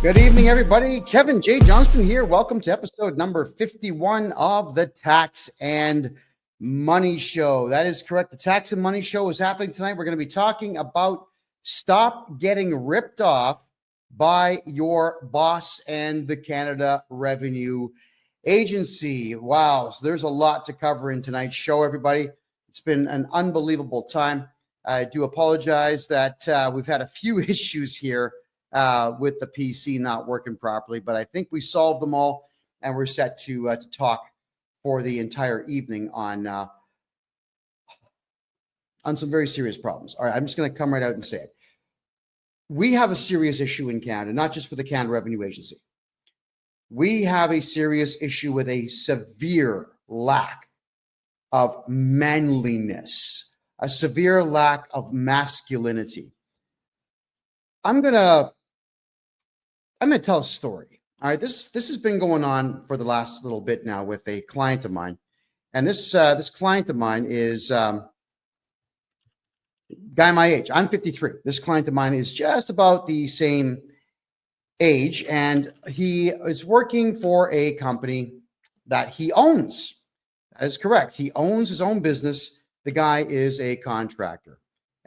Good evening, everybody. Kevin J. Johnston here. Welcome to episode number 51 of the Tax and Money Show. That is correct. The Tax and Money Show is happening tonight. We're going to be talking about stop getting ripped off by your boss and the Canada Revenue Agency. Wow. So there's a lot to cover in tonight's show, everybody. It's been an unbelievable time. I do apologize that we've had a few issues here with the PC not working properly, but I think we solved them all, and we're set to talk for the entire evening on some very serious problems. All right, I'm just going to come right out and say it. We have a serious issue in Canada, not just with the Canada Revenue Agency. We have a serious issue with a severe lack of manliness, a severe lack of masculinity. I'm gonna tell a story. All right, this has been going on for the last little bit now with a client of mine, and this client of mine is guy my age. I'm 53. This client of mine is just about the same age, and he is working for a company that he owns. That is correct. He owns his own business. The guy is a contractor.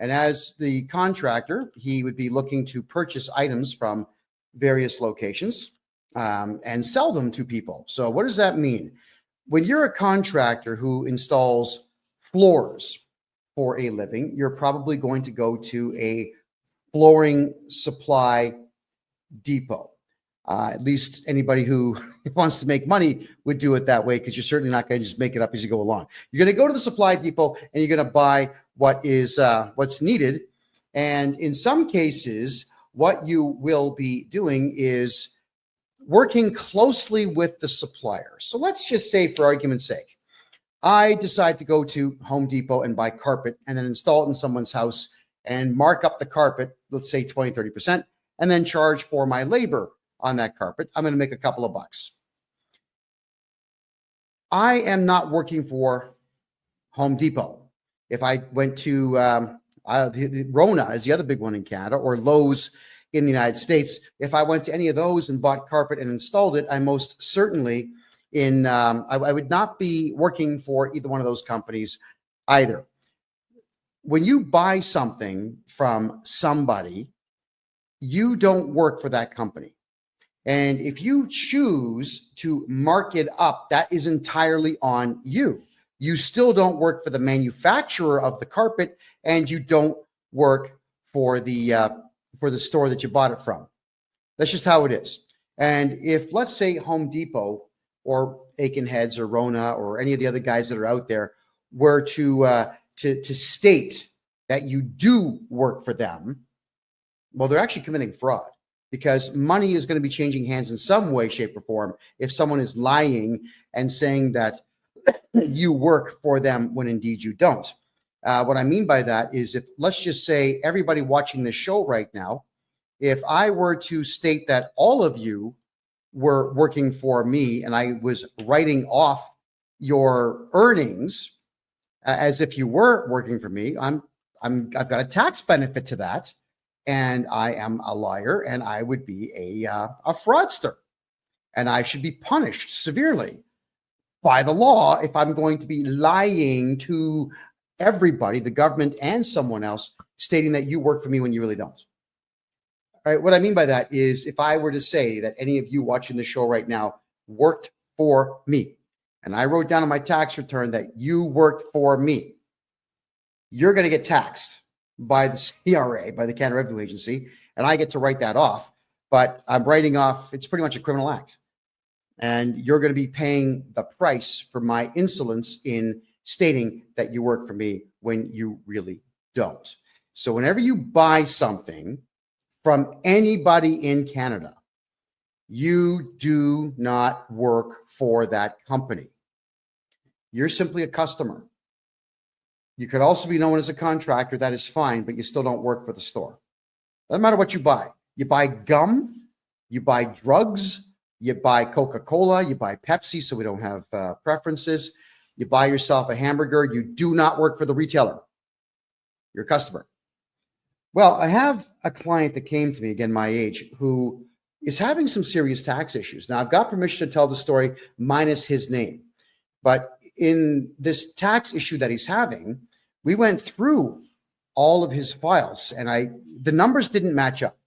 And as the contractor, he would be looking to purchase items from various locations and sell them to people. So what does that mean? When you're a contractor who installs floors for a living, you're probably going to go to a flooring supply depot. At least anybody who wants to make money would do it that way, because you're certainly not going to just make it up as you go along. You're going to go to the supply depot and you're going to buy what is what's needed. And in some cases, what you will be doing is working closely with the supplier. So let's just say, for argument's sake, I decide to go to Home Depot and buy carpet and then install it in someone's house and mark up the carpet, let's say 20, 30%, and then charge for my labor on that carpet. I'm going to make a couple of bucks. I am not working for Home Depot. If I went to Rona is the other big one in Canada, or Lowe's in the United States, if I went to any of those and bought carpet and installed it, I most certainly I would not be working for either one of those companies either. When you buy something from somebody, you don't work for that company. And if you choose to mark it up, that is entirely on you. You still don't work for the manufacturer of the carpet, and you don't work for the store that you bought it from. That's just how it is. And if, let's say, Home Depot or Aiken Heads or Rona or any of the other guys that are out there were to state that you do work for them, well, they're actually committing fraud, because money is going to be changing hands in some way, shape, or form if someone is lying and saying that you work for them when indeed you don't. What I mean by that is, if, let's just say, everybody watching this show right now, if I were to state that all of you were working for me and I was writing off your earnings as if you were working for me, I've got a tax benefit to that. And I am a liar, and I would be a fraudster, and I should be punished severely by the law if I'm going to be lying to everybody, the government and someone else, stating that you work for me when you really don't. All right, what I mean by that is, if I were to say that any of you watching the show right now worked for me, and I wrote down on my tax return that you worked for me, you're going to get taxed by the CRA, by the Canada Revenue Agency, and I get to write that off. But I'm writing off, it's pretty much a criminal act. And you're going to be paying the price for my insolence in stating that you work for me when you really don't. So whenever you buy something from anybody in Canada, you do not work for that company. You're simply a customer. You could also be known as a contractor. That is fine, but you still don't work for the store. Doesn't matter what you buy. You buy gum, you buy drugs, you buy Coca-Cola, you buy Pepsi, so we don't have preferences. You buy yourself a hamburger. You do not work for the retailer. You're a customer. Well, I have a client that came to me, again, my age, who is having some serious tax issues. Now, I've got permission to tell the story minus his name, but in this tax issue that he's having, we went through all of his files and the numbers didn't match up.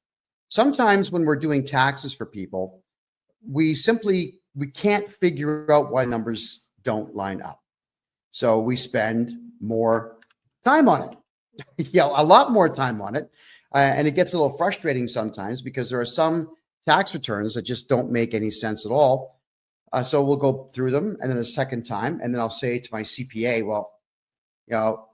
Sometimes when we're doing taxes for people, we can't figure out why numbers don't line up. So we spend more time on it, a lot more time on it. And it gets a little frustrating sometimes because there are some tax returns that just don't make any sense at all. So we'll go through them and then a second time, and then I'll say to my CPA, well,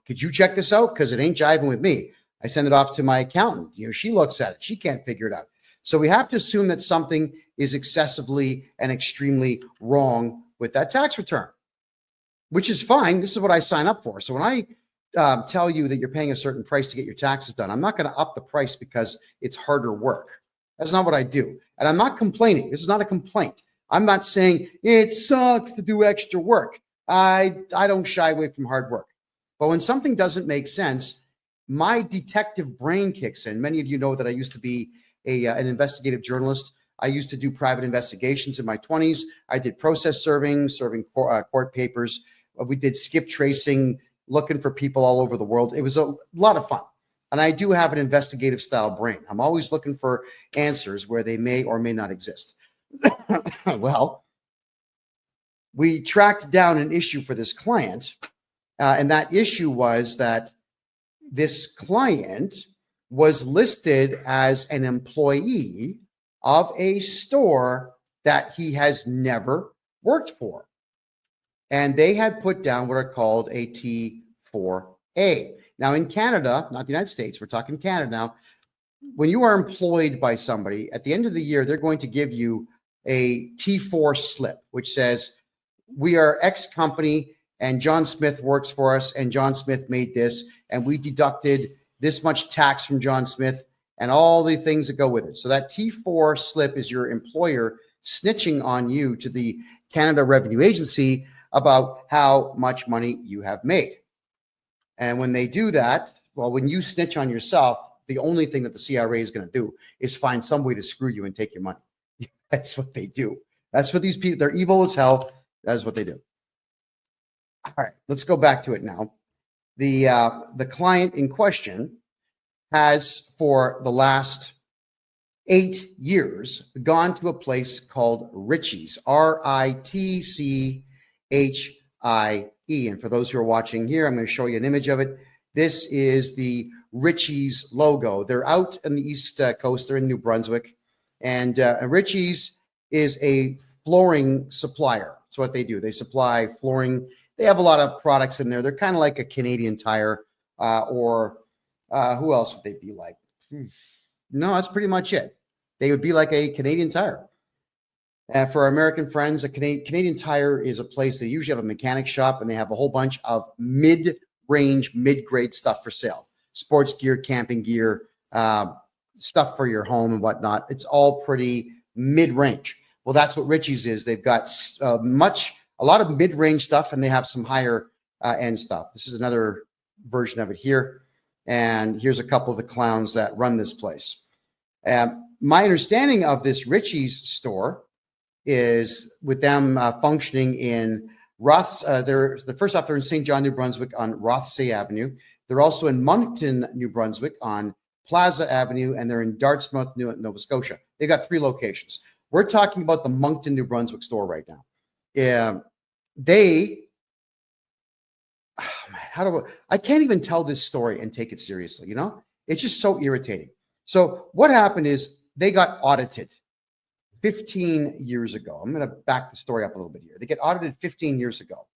could you check this out? Because it ain't jiving with me. I send it off to my accountant. She looks at it. She can't figure it out. So we have to assume that something is excessively and extremely wrong with that tax return, which is fine. This is what I sign up for. So when I tell you that you're paying a certain price to get your taxes done, I'm not going to up the price because it's harder work. That's not what I do. And I'm not complaining. This is not a complaint. I'm not saying it sucks to do extra work. I don't shy away from hard work. But when something doesn't make sense, my detective brain kicks in. Many of you know that I used to be an investigative journalist. I used to do private investigations in my 20s. I did process serving court papers. We did skip tracing, looking for people all over the world. It was a lot of fun. And I do have an investigative style brain. I'm always looking for answers where they may or may not exist. Well, we tracked down an issue for this client. And that issue was that this client was listed as an employee of a store that he has never worked for. And they had put down what are called a T4A. Now in Canada, not the United States, we're talking Canada now, when you are employed by somebody, at the end of the year, they're going to give you a T4 slip, which says, we are X company and John Smith works for us and John Smith made this and we deducted this much tax from John Smith and all the things that go with it. So that T4 slip is your employer snitching on you to the Canada Revenue Agency about how much money you have made. And when they do that, well, when you snitch on yourself, the only thing that the CRA is going to do is find some way to screw you and take your money. That's what they do. That's what these people, they're evil as hell. That's what they do. All right, let's go back to it now. The client in question has, for the last 8 years, gone to a place called Ritchie's, Ritchie. And for those who are watching here, I'm going to show you an image of it. This is the Ritchie's logo. They're out on the East Coast. They're in New Brunswick. And Ritchie's is a flooring supplier. That's what they do. They supply flooring. They have a lot of products in there. They're kind of like a Canadian Tire or who else would they be like? No, that's pretty much it. They would be like a Canadian Tire. For our American friends, a Canadian Tire is a place they usually have a mechanic shop and they have a whole bunch of mid-range, mid-grade stuff for sale. Sports gear, camping gear, stuff for your home and whatnot. It's all pretty mid-range. Well, that's what Ritchie's is. They've got a lot of mid-range stuff and they have some higher end stuff. This is another version of it here. And here's a couple of the clowns that run this place. My understanding of this Ritchie's store is with them functioning in first off, they're in St. John, New Brunswick on Rothsay Avenue. They're also in Moncton, New Brunswick on Plaza Avenue, and they're in Dartmouth, Nova Scotia. They got 3 locations. We're talking about the Moncton, New Brunswick store right now. I can't even tell this story and take it seriously, It's just so irritating. So what happened is they got audited 15 years ago. I'm going to back the story up a little bit here. They get audited 15 years ago,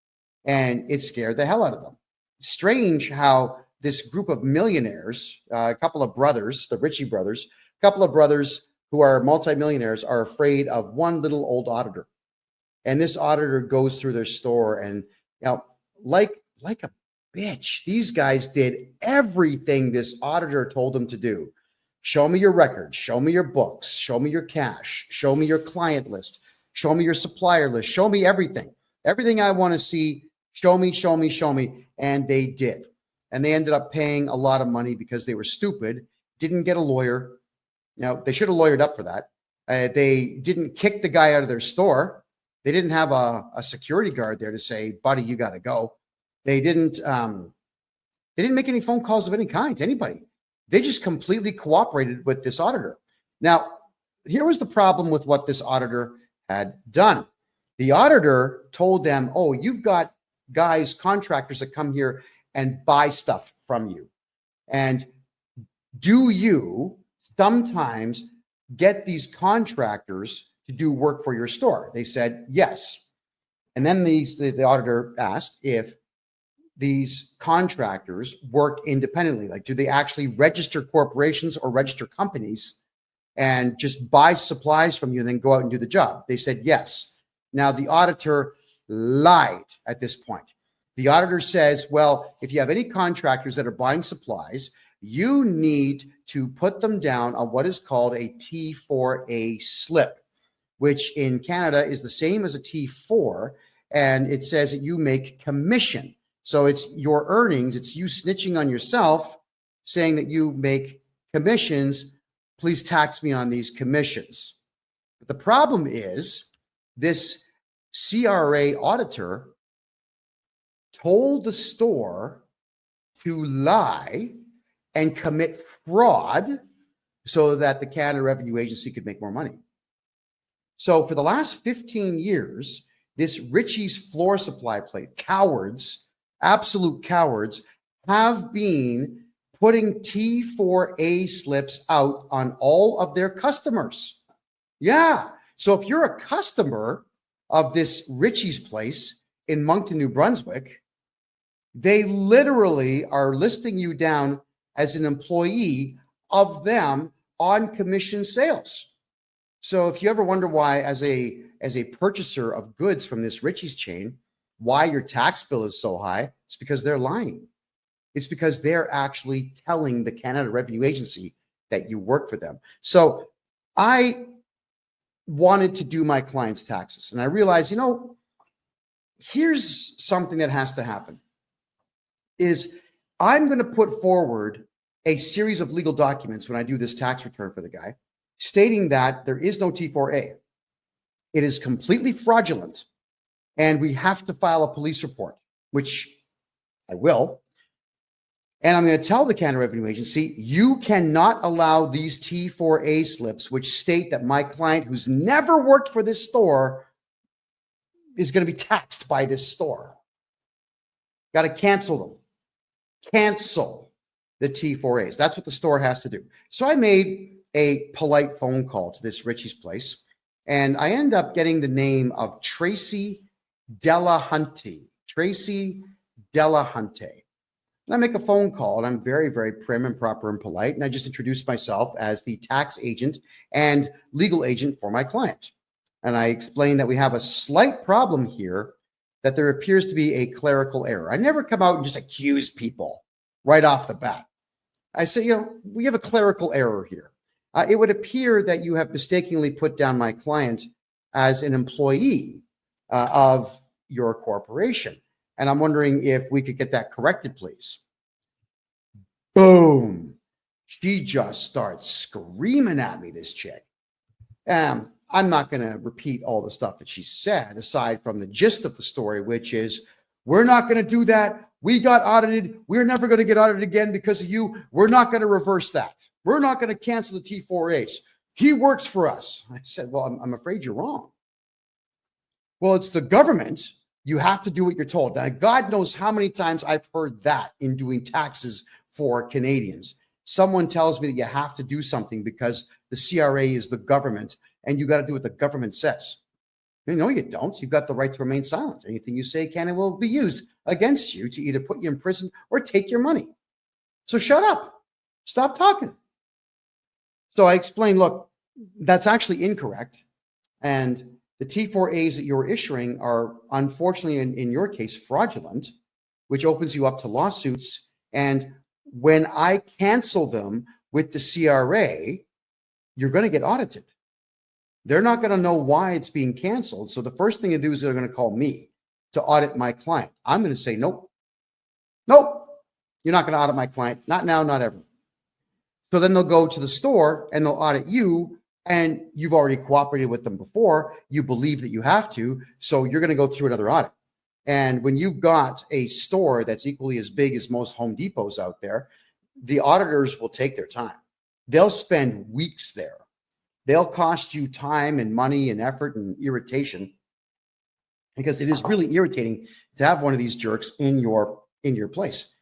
and it scared the hell out of them. Strange how this group of millionaires, a couple of brothers, the Ritchie brothers, a couple of brothers who are multimillionaires are afraid of one little old auditor. And this auditor goes through their store and, like a bitch, these guys did everything this auditor told them to do. Show me your records, show me your books, show me your cash, show me your client list, show me your supplier list, show me everything. Everything I want to see, show me. And they did. And they ended up paying a lot of money because they were stupid, didn't get a lawyer. Now, they should have lawyered up for that. They didn't kick the guy out of their store. They didn't have a security guard there to say, buddy, you got to go. They didn't make any phone calls of any kind to anybody. They just completely cooperated with this auditor. Now, here was the problem with what this auditor had done. The auditor told them, oh, you've got guys, contractors that come here and buy stuff from you. And do you sometimes get these contractors to do work for your store? They said, yes. And then the auditor asked if these contractors work independently. Like, do they actually register corporations or register companies and just buy supplies from you and then go out and do the job? They said, yes. Now, the auditor lied at this point. The auditor says, well, if you have any contractors that are buying supplies, you need to put them down on what is called a T4A slip, which in Canada is the same as a T4. And it says that you make commission. So it's your earnings. It's you snitching on yourself, saying that you make commissions. Please tax me on these commissions. But the problem is this CRA auditor told the store to lie and commit fraud so that the Canada Revenue Agency could make more money. So for the last 15 years, this Ritchie's floor supply plate, cowards, absolute cowards, have been putting T4A slips out on all of their customers. Yeah. So if you're a customer of this Ritchie's place in Moncton, New Brunswick, they literally are listing you down as an employee of them on commission sales. So if you ever wonder why, as a purchaser of goods from this Ritchie's chain, why your tax bill is so high, it's because they're lying. It's because they're actually telling the Canada Revenue Agency that you work for them. So I wanted to do my clients' taxes, and I realized, here's something that has to happen. Is I'm going to put forward a series of legal documents when I do this tax return for the guy, stating that there is no T4A. It is completely fraudulent, and we have to file a police report, which I will. And I'm going to tell the Canada Revenue Agency, you cannot allow these T4A slips, which state that my client who's never worked for this store is going to be taxed by this store. Got to cancel them. Cancel the T4As. That's what the store has to do. So I made a polite phone call to this Ritchie's place, and I end up getting the name of Tracy Delahunty. Tracy Delahunty. And I make a phone call, and I'm very, very prim and proper and polite, and I just introduce myself as the tax agent and legal agent for my client. And I explain that we have a slight problem here, that there appears to be a clerical error. I never come out and just accuse people right off the bat. I say, we have a clerical error here. It would appear that you have mistakenly put down my client as an employee of your corporation. And I'm wondering if we could get that corrected, please. Boom. She just starts screaming at me, this chick. I'm not going to repeat all the stuff that she said, aside from the gist of the story, which is, we're not going to do that. We got audited. We're never going to get audited again because of you. We're not going to reverse that. We're not going to cancel the T4As. He works for us. I said, well, I'm afraid you're wrong. Well, it's the government. You have to do what you're told. Now, God knows how many times I've heard that in doing taxes for Canadians. Someone tells me that you have to do something because the CRA is the government and you got to do what the government says. No, you don't. You've got the right to remain silent. Anything you say can and will be used against you to either put you in prison or take your money. So shut up. Stop talking. So I explained, look, that's actually incorrect. And the T4As that you're issuing are, unfortunately, in your case, fraudulent, which opens you up to lawsuits. And when I cancel them with the CRA, you're going to get audited. They're not going to know why it's being canceled. So the first thing to do is they're going to call me to audit my client. I'm going to say, nope, you're not going to audit my client. Not now, not ever. So then they'll go to the store and they'll audit you and you've already cooperated with them before, you believe that you have to, so you're going to go through another audit. And when you've got a store that's equally as big as most Home Depots out there, the auditors will take their time. They'll spend weeks there. They'll cost you time and money and effort and irritation, because it is really irritating to have one of these jerks in your place,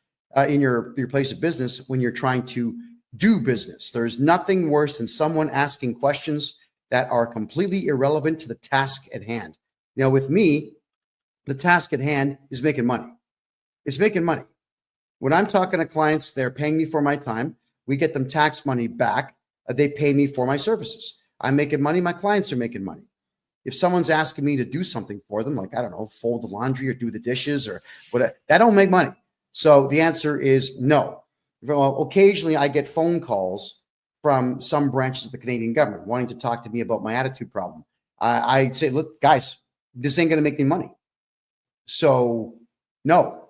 in your place of business when you're trying to do business. There's nothing worse than someone asking questions that are completely irrelevant to the task at hand. Now, with me, the task at hand is making money. It's making money. When I'm talking to clients, they're paying me for my time. We get them tax money back. They pay me for my services. I'm making money. My clients are making money. If someone's asking me to do something for them, like, I don't know, fold the laundry or do the dishes or whatever, that don't make money. So the answer is no. Well, occasionally I get phone calls from some branches of the Canadian government wanting to talk to me about my attitude problem. I say, look, guys, this ain't going to make me money. So no,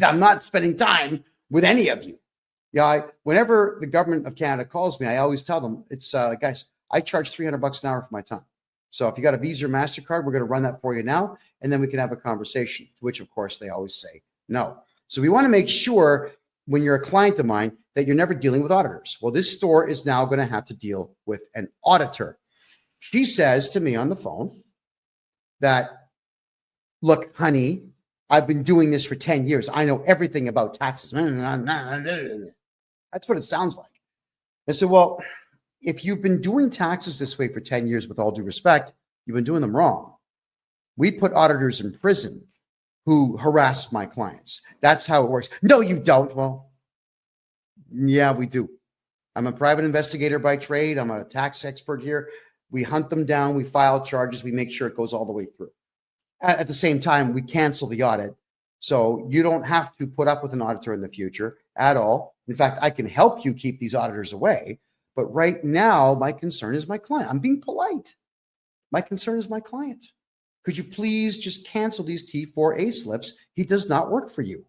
I'm not spending time with any of you. Yeah, whenever the government of Canada calls me, I always tell them, it's guys, I charge $300 an hour for my time. So if you got a Visa or MasterCard, we're going to run that for you now, and then we can have a conversation, to which, of course, they always say no. So we want to make sure when you're a client of mine that you're never dealing with auditors. Well, this store is now going to have to deal with an auditor. She says to me on the phone that, look, honey, I've been doing this for 10 years. I know everything about taxes. That's what it sounds like. I said, well, if you've been doing taxes this way for 10 years, with all due respect, you've been doing them wrong. We put auditors in prison who harass my clients. That's how it works. No, you don't. Well, yeah, we do. I'm a private investigator by trade. I'm a tax expert here. We hunt them down. We file charges. We make sure it goes all the way through. At the same time, we cancel the audit. So you don't have to put up with an auditor in the future at all. In fact, I can help you keep these auditors away. But right now, my concern is my client. I'm being polite. My concern is my client. Could you please just cancel these T4A slips? He does not work for you.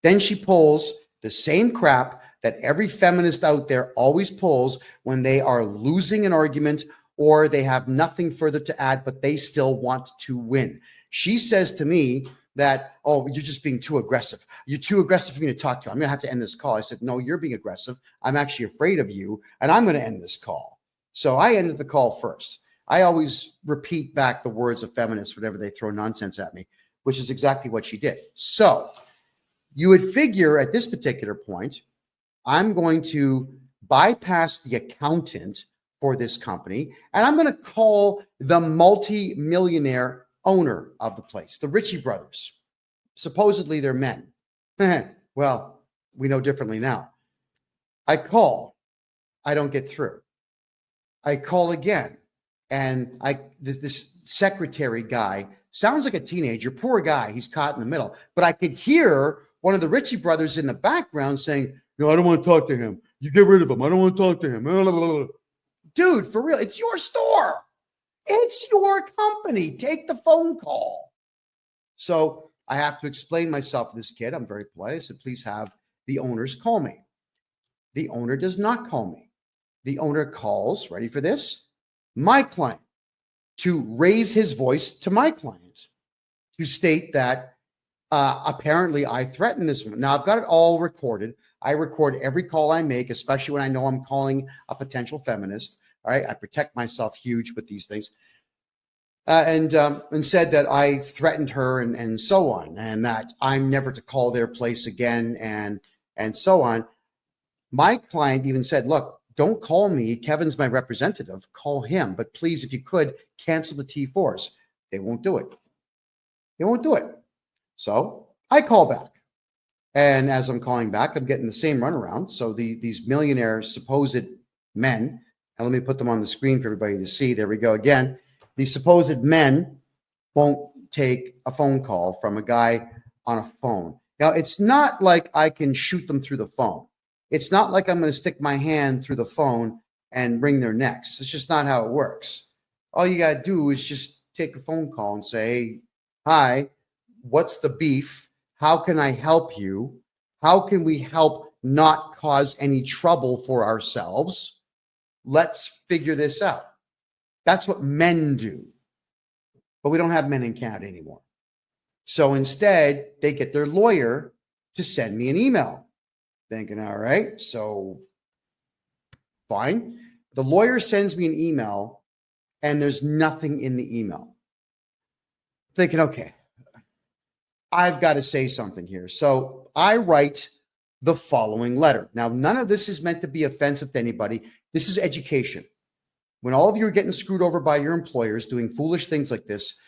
Then she pulls the same crap that every feminist out there always pulls when they are losing an argument or they have nothing further to add, but they still want to win. She says to me that, oh, you're just being too aggressive. You're too aggressive for me to talk to. I'm going to have to end this call. I said, no, you're being aggressive. I'm actually afraid of you, and I'm going to end this call. So I ended the call first. I always repeat back the words of feminists whenever they throw nonsense at me, which is exactly what she did. So you would figure at this particular point, I'm going to bypass the accountant for this company, and I'm going to call the multi-millionaire owner of the place, the Ritchie brothers. Supposedly they're men. Well, we know differently now. I call. I don't get through. I call again. And this secretary guy sounds like a teenager, poor guy. He's caught in the middle. But I could hear one of the Ritchie brothers in the background saying, no, I don't want to talk to him. You get rid of him. I don't want to talk to him. Dude, for real, it's your store. It's your company. Take the phone call. So I have to explain myself to this kid. I'm very polite. I said, please have the owners call me. The owner does not call me. The owner calls, ready for this, my client, to raise his voice to my client, to state that apparently I threatened this woman. Now, I've got it all recorded. I record every call I make, especially when I know I'm calling a potential feminist. All right, I protect myself huge with these things. And said that I threatened her and so on, and that I'm never to call their place again and so on. My client even said, look, don't call me. Kevin's my representative. Call him. But please, if you could, cancel the T4s. They won't do it. They won't do it. So I call back. And as I'm calling back, I'm getting the same runaround. So these millionaire supposed men, and let me put them on the screen for everybody to see. There we go again. These supposed men won't take a phone call from a guy on a phone. Now, it's not like I can shoot them through the phone. It's not like I'm going to stick my hand through the phone and wring their necks. It's just not how it works. All you got to do is just take a phone call and say, hey, hi, what's the beef? How can I help you? How can we help not cause any trouble for ourselves? let's figure this out. That's what men do. But we don't have men in Canada anymore. So instead, they get their lawyer to send me an email. Thinking, all right, so fine. The lawyer sends me an email and there's nothing in the email. Thinking, okay, I've got to say something here. So I write the following letter. Now, none of this is meant to be offensive to anybody. This is education. When all of you are getting screwed over by your employers doing foolish things like this,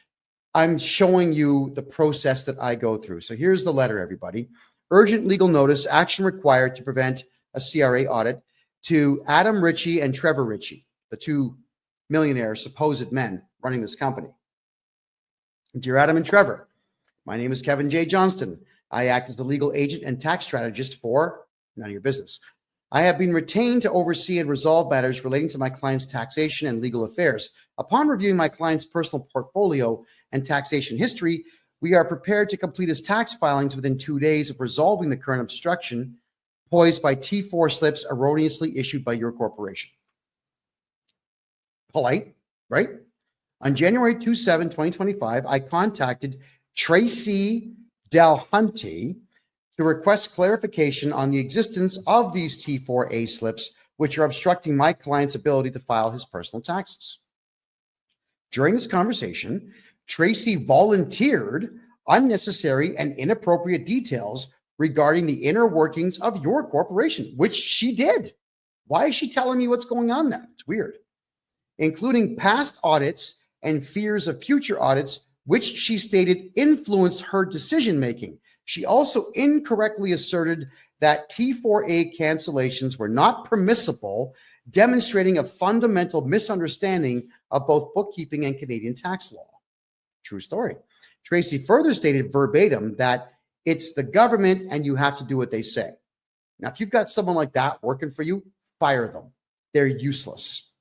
I'm showing you the process that I go through. So here's the letter, everybody. Urgent legal notice, action required to prevent a CRA audit to Adam Ritchie and Trevor Ritchie, the two millionaire supposed men running this company. Dear Adam and Trevor, my name is KevinJJohnston. I act as the legal agent and tax strategist for none of your business. I have been retained to oversee and resolve matters relating to my client's taxation and legal affairs. Upon reviewing my client's personal portfolio and taxation history, we are prepared to complete his tax filings within 2 days of resolving the current obstruction posed by T4 slips erroneously issued by your corporation. Polite, right? On January 27, 2025, I contacted Tracy Delhunty to request clarification on the existence of these T4A slips, which are obstructing my client's ability to file his personal taxes. During this conversation, Tracy volunteered unnecessary and inappropriate details regarding the inner workings of your corporation, which she did. Why is she telling me what's going on there? It's weird. Including past audits and fears of future audits, which she stated influenced her decision-making. She also incorrectly asserted that T4A cancellations were not permissible, demonstrating a fundamental misunderstanding of both bookkeeping and Canadian tax law. True story. Tracy further stated verbatim that it's the government and you have to do what they say. Now, if you've got someone like that working for you, fire them. They're useless.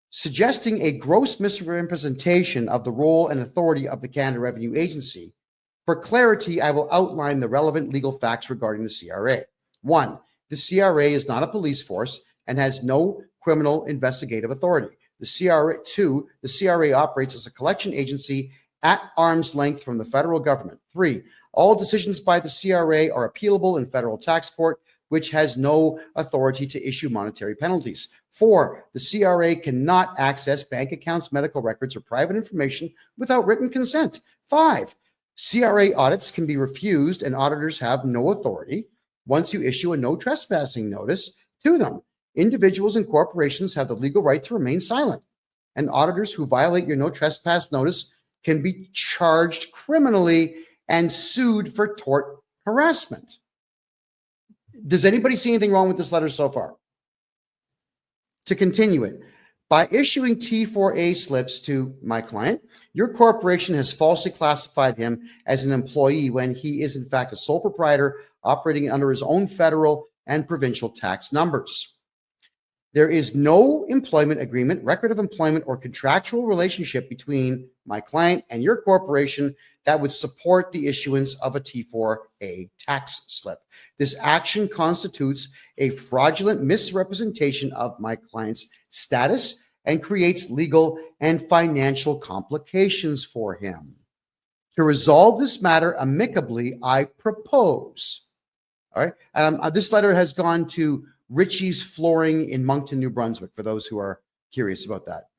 Suggesting a gross misrepresentation of the role and authority of the Canada Revenue Agency. For clarity, I will outline the relevant legal facts regarding the CRA. 1, the CRA is not a police force and has no criminal investigative authority. The CRA, 2, the CRA operates as a collection agency at arm's length from the federal government. 3, all decisions by the CRA are appealable in federal tax court, which has no authority to issue monetary penalties. 4, the CRA cannot access bank accounts, medical records, or private information without written consent. 5, CRA audits can be refused and auditors have no authority once you issue a no trespassing notice to them. Individuals and corporations have the legal right to remain silent, and auditors who violate your no trespass notice can be charged criminally and sued for tort harassment. Does anybody see anything wrong with this letter so far? To continue it, by issuing T4A slips to my client, your corporation has falsely classified him as an employee when he is in fact a sole proprietor operating under his own federal and provincial tax numbers. There is no employment agreement, record of employment, or contractual relationship between my client and your corporation that would support the issuance of a T4A tax slip. This action constitutes a fraudulent misrepresentation of my client's status and creates legal and financial complications for him. To resolve this matter amicably, I propose. All right. This letter has gone to Ritchie's Flooring in Moncton, New Brunswick, for those who are curious about that.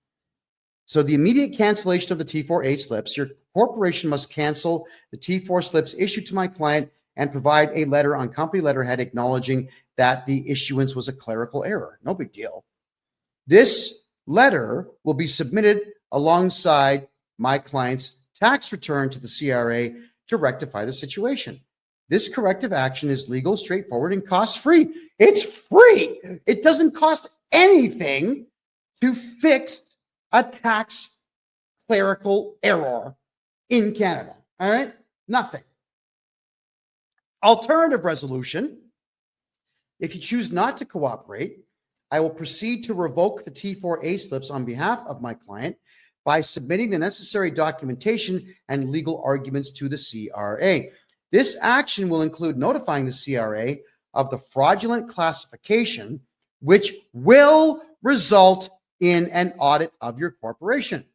So the immediate cancellation of the T4A slips, your corporation must cancel the T4 slips issued to my client and provide a letter on company letterhead acknowledging that the issuance was a clerical error. No big deal. This letter will be submitted alongside my client's tax return to the CRA to rectify the situation. This corrective action is legal, straightforward, and cost-free. It's free. It doesn't cost anything to fix a tax clerical error in Canada. All right? Nothing. Alternative resolution. If you choose not to cooperate, I will proceed to revoke the T4A slips on behalf of my client by submitting the necessary documentation and legal arguments to the CRA. This action will include notifying the CRA of the fraudulent classification, which will result in an audit of your corporation.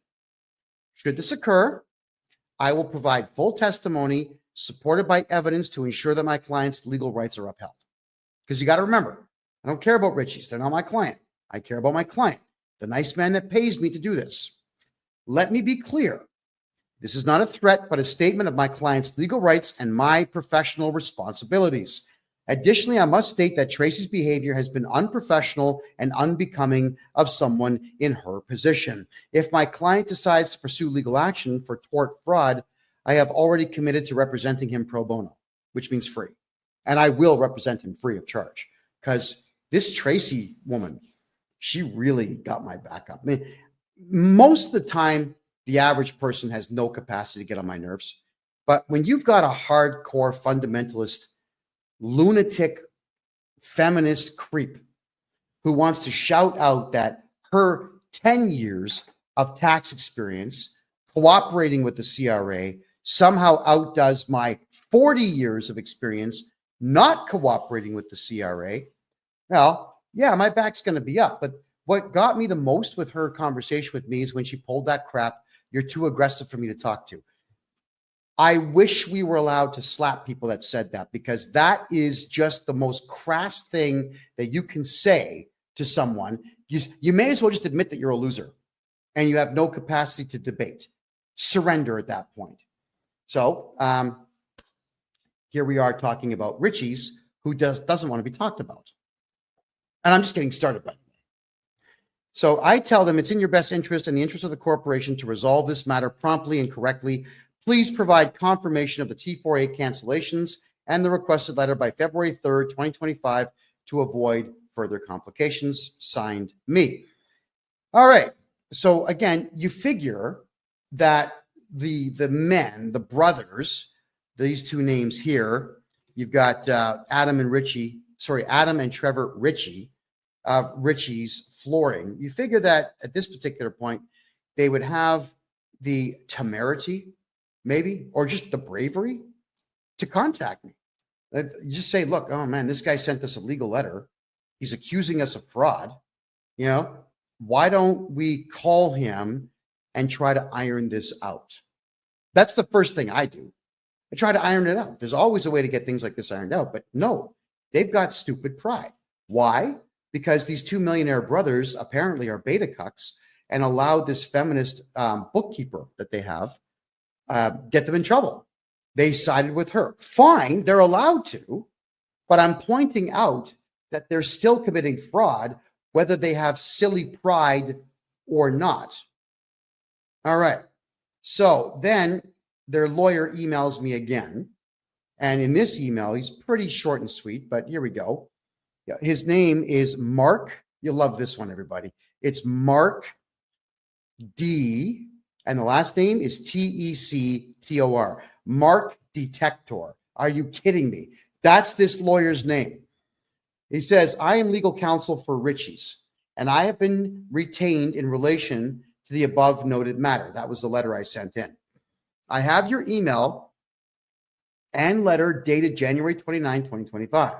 Should this occur, I will provide full testimony supported by evidence to ensure that my client's legal rights are upheld. Because you got to remember, I don't care about Richie's. They're not my client. I care about my client, the nice man that pays me to do this. Let me be clear. This is not a threat, but a statement of my client's legal rights and my professional responsibilities. Additionally, I must state that Tracy's behavior has been unprofessional and unbecoming of someone in her position. If my client decides to pursue legal action for tort fraud, I have already committed to representing him pro bono, which means free. And I will represent him free of charge, because this Tracy woman, she really got my back up. I mean, most of the time, the average person has no capacity to get on my nerves. But when you've got a hardcore fundamentalist, lunatic, feminist creep who wants to shout out that her 10 years of tax experience cooperating with the CRA somehow outdoes my 40 years of experience not cooperating with the CRA, well, yeah, my back's going to be up. But what got me the most with her conversation with me is when she pulled that crap, "You're too aggressive for me to talk to." I wish we were allowed to slap people that said that, because that is just the most crass thing that you can say to someone. You may as well just admit that you're a loser and you have no capacity to debate. Surrender at that point. So here we are talking about Richie's, who doesn't want to be talked about. And I'm just getting started, by the way. So I tell them it's in your best interest and the interest of the corporation to resolve this matter promptly and correctly. Please provide confirmation of the T4A cancellations and the requested letter by February 3rd, 2025 to avoid further complications. Signed, me. All right. So again, you figure that the men, the brothers, these two names here, you've got Adam and Trevor Ritchie, Ritchie's Flooring. You figure that at this particular point, they would have the temerity, maybe, or just the bravery to contact me. You just say, look, oh man, this guy sent us a legal letter. He's accusing us of fraud. You know, why don't we call him and try to iron this out? That's the first thing I do. I try to iron it out. There's always a way to get things like this ironed out, but no, they've got stupid pride. Why? Because these two millionaire brothers apparently are beta cucks and allowed this feminist bookkeeper that they have get them in trouble. They sided with her. Fine, they're allowed to, but I'm pointing out that they're still committing fraud, whether they have silly pride or not. All right. So then their lawyer emails me again. And in this email, he's pretty short and sweet, but here we go. His name is Mark. You'll love this one, everybody. It's Mark D. And the last name is Tector. Mark Detector. Are you kidding me? That's this lawyer's name. He says, I am legal counsel for Ritchie's, and I have been retained in relation to the above noted matter. That was the letter I sent in. I have your email and letter dated January 29, 2025.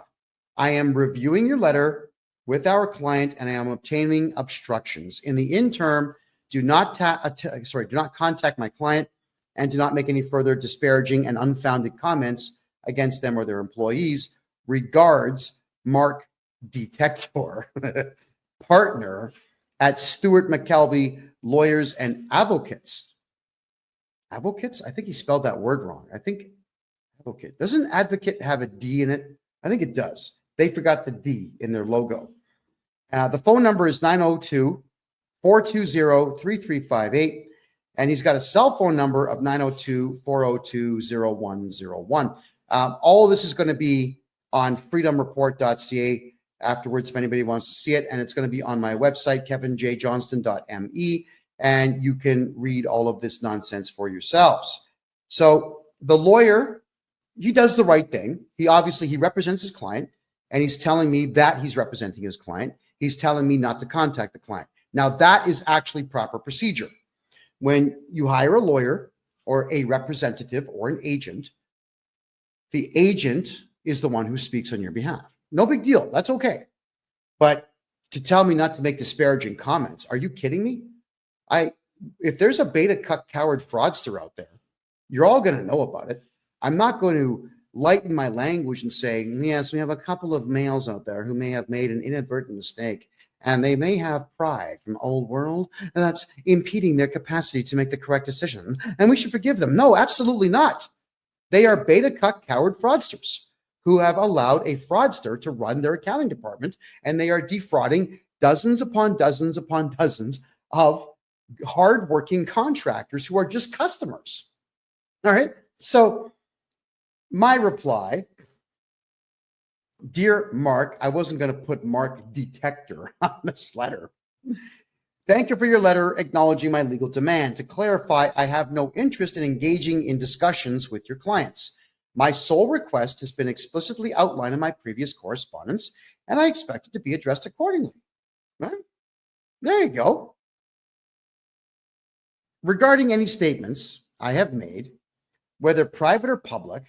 I am reviewing your letter with our client and I am obtaining obstructions. In the interim, do not contact my client and do not make any further disparaging and unfounded comments against them or their employees. Regards, Mark Detector, partner at Stewart McKelvey Lawyers and Advocates. Advocates? I think he spelled that word wrong. I think advocate. Doesn't advocate have a D in it? I think it does. They forgot the D in their logo. The phone number is 902-420-3358. And he's got a cell phone number of 902-402-0101. All of this is going to be on freedomreport.ca afterwards if anybody wants to see it. And it's going to be on my website, KevinJJohnston.me. And you can read all of this nonsense for yourselves. So the lawyer, he does the right thing. He represents his client, and he's telling me that he's representing his client. He's telling me not to contact the client. Now, that is actually proper procedure. When you hire a lawyer or a representative or an agent, the agent is the one who speaks on your behalf. No big deal. That's okay. But to tell me not to make disparaging comments. Are you kidding me? If there's a beta cuck coward fraudster out there, you're all going to know about it. I'm not going to lighten my language and say, yes, we have a couple of males out there who may have made an inadvertent mistake, and they may have pride from old world, and that's impeding their capacity to make the correct decision, and we should forgive them. No, absolutely not. They are beta cuck coward fraudsters who have allowed a fraudster to run their accounting department, and they are defrauding dozens upon dozens upon dozens of hardworking contractors who are just customers. All right. So my reply, dear Mark, I wasn't going to put Mark Detector on this letter. Thank you for your letter acknowledging my legal demand. To clarify, I have no interest in engaging in discussions with your clients. My sole request has been explicitly outlined in my previous correspondence, and I expect it to be addressed accordingly. Right? There you go. Regarding any statements I have made, whether private or public,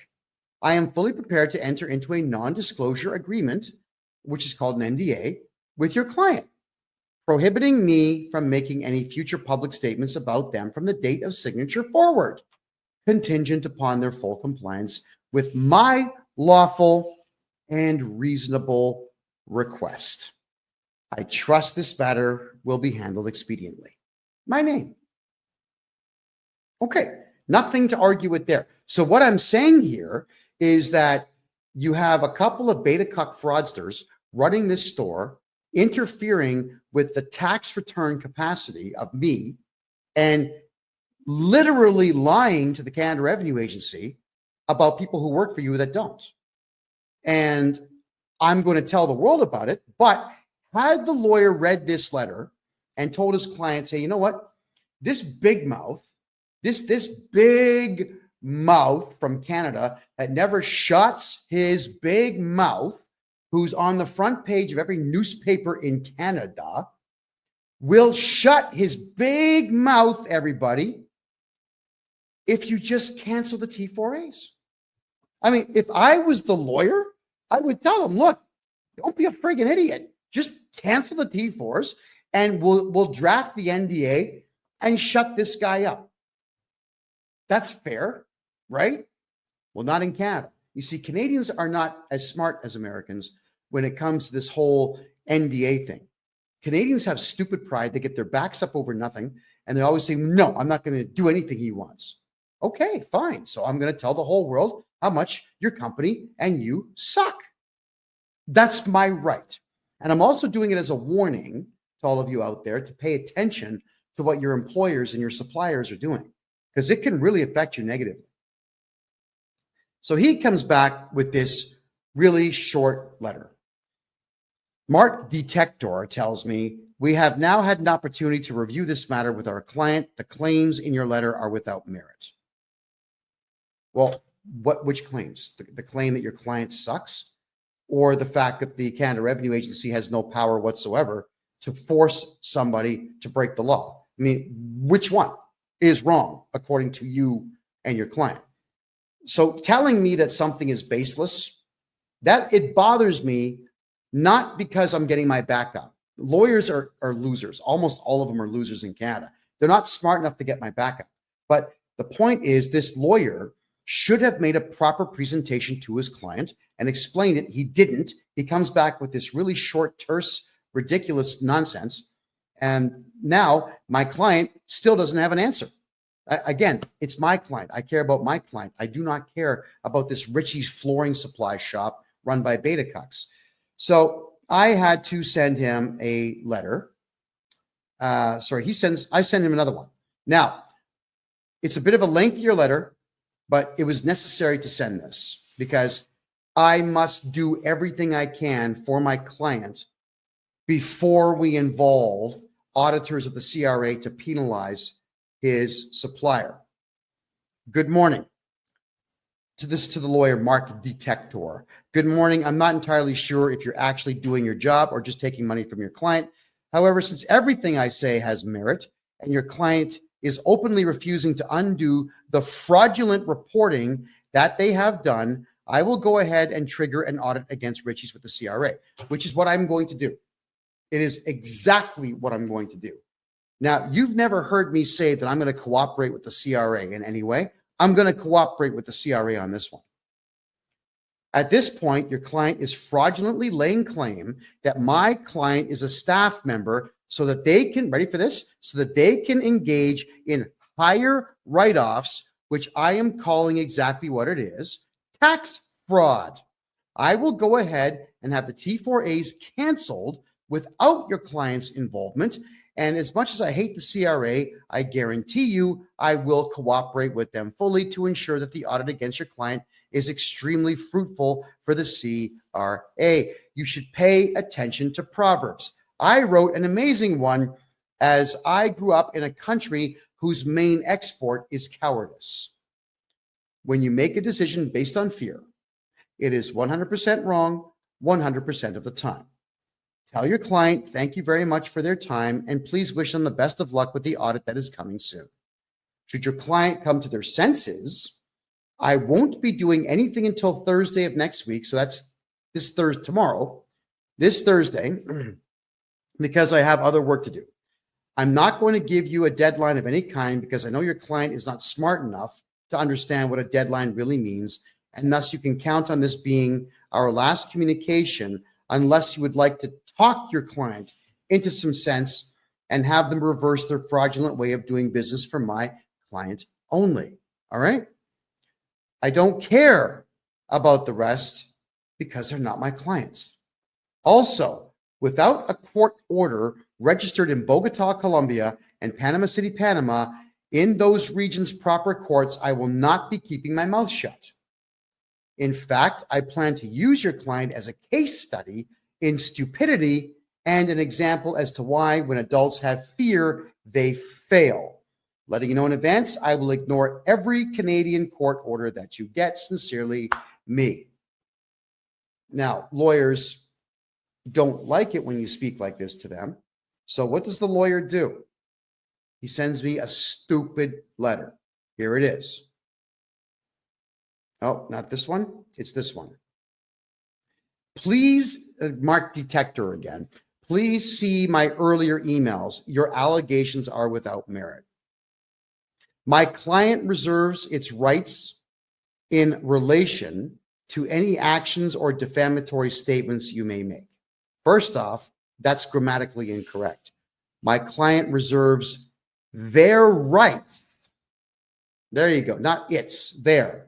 I am fully prepared to enter into a non-disclosure agreement, which is called an NDA, with your client, prohibiting me from making any future public statements about them from the date of signature forward, contingent upon their full compliance with my lawful and reasonable request. I trust this matter will be handled expediently. My name. Okay, nothing to argue with there. So what I'm saying here is that you have a couple of beta cuck fraudsters running this store, interfering with the tax return capacity of me, and literally lying to the Canada Revenue Agency about people who work for you that don't. And I'm going to tell the world about it. But had the lawyer read this letter and told his clients, hey, you know what? This big mouth, this big mouth from Canada that never shuts his big mouth, who's on the front page of every newspaper in Canada, will shut his big mouth, everybody, if you just cancel the T4As. I mean, if I was the lawyer, I would tell him, look, don't be a friggin' idiot. Just cancel the T4s and we'll draft the NDA and shut this guy up. That's fair, right? Well, not in Canada. You see, Canadians are not as smart as Americans when it comes to this whole NDA thing. Canadians have stupid pride. They get their backs up over nothing. And they always say, no, I'm not going to do anything he wants. Okay, fine. So I'm going to tell the whole world how much your company and you suck. That's my right. And I'm also doing it as a warning to all of you out there to pay attention to what your employers and your suppliers are doing, because it can really affect you negatively. So he comes back with this really short letter. Mark Detector tells me, we have now had an opportunity to review this matter with our client. The claims in your letter are without merit. Well, which claims? The claim that your client sucks, or the fact that the Canada Revenue Agency has no power whatsoever to force somebody to break the law? I mean, which one is wrong according to you and your client? So telling me that something is baseless, that it bothers me, not because I'm getting my back up. Lawyers are losers. Almost all of them are losers in Canada. They're not smart enough to get my back up. But the point is, this lawyer should have made a proper presentation to his client and explained it. He didn't. He comes back with this really short, terse, ridiculous nonsense. And now my client still doesn't have an answer. Again, it's my client. I care about my client. I do not care about this Richie's flooring supply shop run by beta cucks. So I had to send him a letter. I send him another one. Now, it's a bit of a lengthier letter, but it was necessary to send this because I must do everything I can for my client before we involve auditors of the CRA to penalize his supplier. Good morning. To the lawyer, Mark Detector. Good morning. I'm not entirely sure if you're actually doing your job or just taking money from your client. However, since everything I say has merit and your client is openly refusing to undo the fraudulent reporting that they have done, I will go ahead and trigger an audit against Richie's with the CRA, which is what I'm going to do. It is exactly what I'm going to do. Now, you've never heard me say that I'm going to cooperate with the CRA in any way. I'm going to cooperate with the CRA on this one. At this point, your client is fraudulently laying claim that my client is a staff member so that they can, ready for this, so that they can engage in higher write-offs, which I am calling exactly what it is, tax fraud. I will go ahead and have the T4As canceled without your client's involvement. And as much as I hate the CRA, I guarantee you I will cooperate with them fully to ensure that the audit against your client is extremely fruitful for the CRA. You should pay attention to Proverbs. I wrote an amazing one as I grew up in a country whose main export is cowardice. When you make a decision based on fear, it is 100% wrong 100% of the time. Tell your client, thank you very much for their time, and please wish them the best of luck with the audit that is coming soon. Should your client come to their senses, I won't be doing anything until Thursday of next week. So that's this Thursday, this Thursday, because I have other work to do. I'm not going to give you a deadline of any kind because I know your client is not smart enough to understand what a deadline really means. And thus you can count on this being our last communication unless you would like to talk your client into some sense and have them reverse their fraudulent way of doing business for my client only. All right? I don't care about the rest because they're not my clients. Also, without a court order registered in Bogota, Colombia, and Panama City, Panama, in those regions' proper courts, I will not be keeping my mouth shut. In fact, I plan to use your client as a case study in stupidity and an example as to why, when adults have fear, they fail. Letting you know in advance, I will ignore every Canadian court order that you get. Sincerely, me. Now, lawyers don't like it when you speak like this to them. So what does the lawyer do? He sends me a stupid letter. Here it is. Oh, not this one. It's this one. Please, mark detector again. Please see my earlier emails. Your allegations are without merit. My client reserves its rights in relation to any actions or defamatory statements you may make. First off, that's grammatically incorrect. My client reserves their rights. There you go. Not its, their.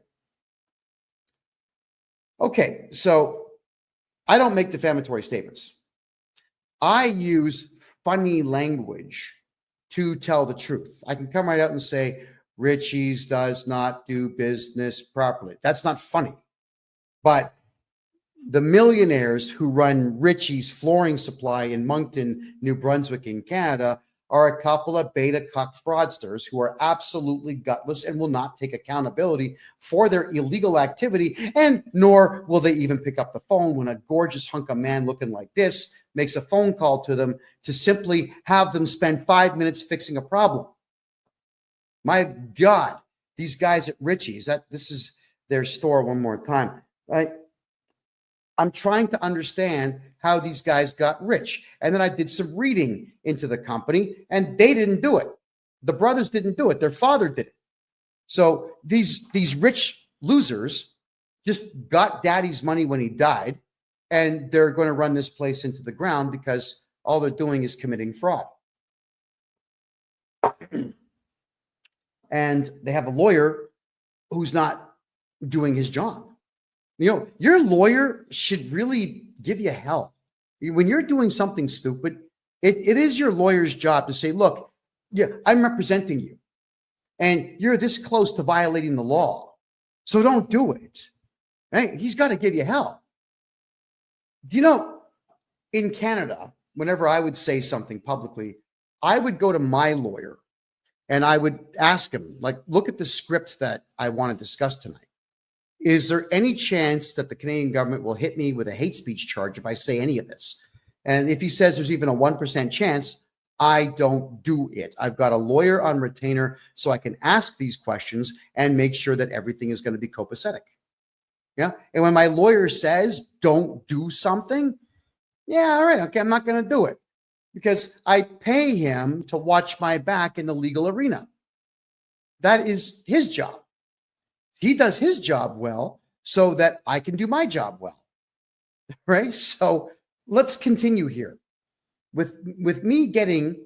Okay, so I don't make defamatory statements. I use funny language to tell the truth. I can come right out and say, Richie's does not do business properly. That's not funny. But the millionaires who run Richie's Flooring Supply in Moncton, New Brunswick in Canada are a couple of beta cuck fraudsters who are absolutely gutless and will not take accountability for their illegal activity, and nor will they even pick up the phone when a gorgeous hunk of man looking like this makes a phone call to them to simply have them spend 5 minutes fixing a problem. My God, these guys at Richie's, this is their store one more time, right? I'm trying to understand how these guys got rich. And then I did some reading into the company, and they didn't do it. The brothers didn't do it. Their father did it. So these rich losers just got daddy's money when he died, and they're going to run this place into the ground because all they're doing is committing fraud. And they have a lawyer who's not doing his job. You know, your lawyer should really give you hell. When you're doing something stupid, it is your lawyer's job to say, look, yeah, I'm representing you, and you're this close to violating the law, so don't do it. Right? He's got to give you hell. Do you know, in Canada, whenever I would say something publicly, I would go to my lawyer and I would ask him, like, look at the script that I want to discuss tonight. Is there any chance that the Canadian government will hit me with a hate speech charge if I say any of this? And if he says there's even a 1% chance, I don't do it. I've got a lawyer on retainer so I can ask these questions and make sure that everything is going to be copacetic. Yeah. And when my lawyer says don't do something, yeah, all right, okay, I'm not going to do it. because I pay him to watch my back in the legal arena. That is his job. He does his job well so that I can do my job well, right? So let's continue here. With me getting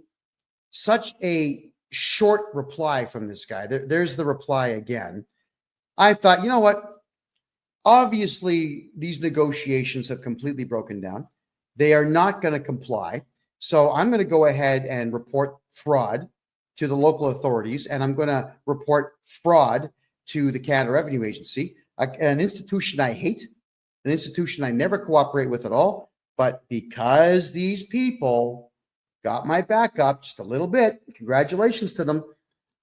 such a short reply from this guy, there's the reply again. I thought, you know what? Obviously, these negotiations have completely broken down. They are not going to comply. So I'm going to go ahead and report fraud to the local authorities, and I'm going to report fraud to the Canada Revenue Agency, an institution I hate, an institution I never cooperate with at all. But because these people got my back up just a little bit, congratulations to them,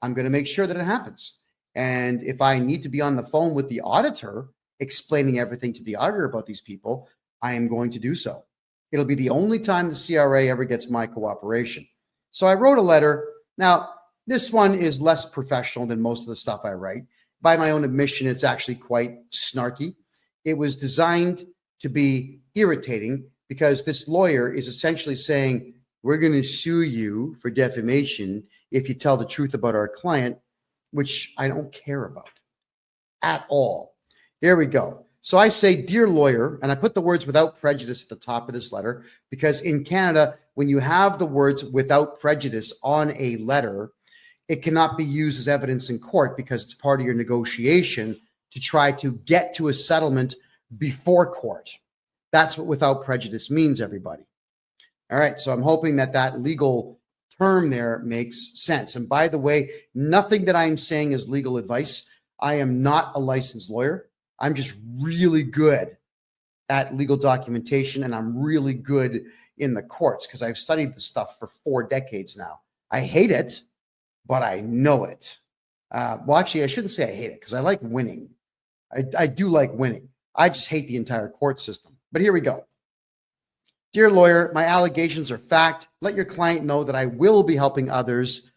I'm going to make sure that it happens. And if I need to be on the phone with the auditor, explaining everything to the auditor about these people, I am going to do so. It'll be the only time the CRA ever gets my cooperation. So I wrote a letter. Now, this one is less professional than most of the stuff I write. By my own admission, it's actually quite snarky. It was designed to be irritating because this lawyer is essentially saying, we're going to sue you for defamation if you tell the truth about our client, which I don't care about at all. There we go. So I say, dear lawyer, and I put the words without prejudice at the top of this letter, because in Canada, when you have the words without prejudice on a letter, it cannot be used as evidence in court because it's part of your negotiation to try to get to a settlement before court. That's what without prejudice means, everybody. All right, so I'm hoping that that legal term there makes sense. And by the way, nothing that I'm saying is legal advice. I am not a licensed lawyer. I'm just really good at legal documentation, and I'm really good in the courts because I've studied this stuff for 4 decades now. I hate it, but I know it. Well, actually, I shouldn't say I hate it because I like winning. I do like winning. I just hate the entire court system. But here we go. Dear lawyer, my allegations are fact. Let your client know that I will be helping others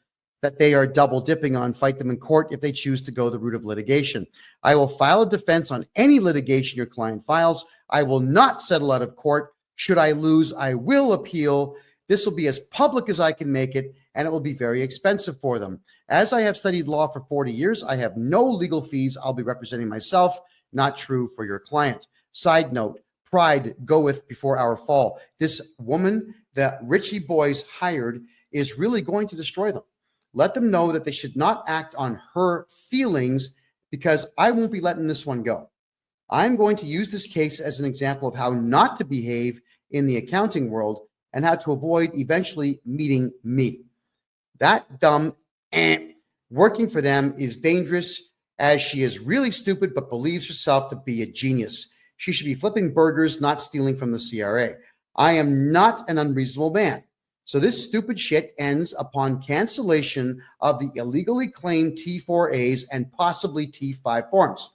that they are double dipping on fight them in court if they choose to go the route of litigation. I will file a defense on any litigation your client files. I will not settle out of court. Should I lose, I will appeal. This will be as public as I can make it, and it will be very expensive for them. As I have studied law for 40 years, I have no legal fees. I'll be representing myself. Not true for your client. Side note, pride goeth before our fall. This woman that Richie Boys hired is really going to destroy them. Let them know that they should not act on her feelings because I won't be letting this one go. I'm going to use this case as an example of how not to behave in the accounting world and how to avoid eventually meeting me. That dumb working for them is dangerous as she is really stupid but believes herself to be a genius. She should be flipping burgers, not stealing from the CRA. I am not an unreasonable man. So this stupid shit ends upon cancellation of the illegally claimed T4As and possibly T5 forms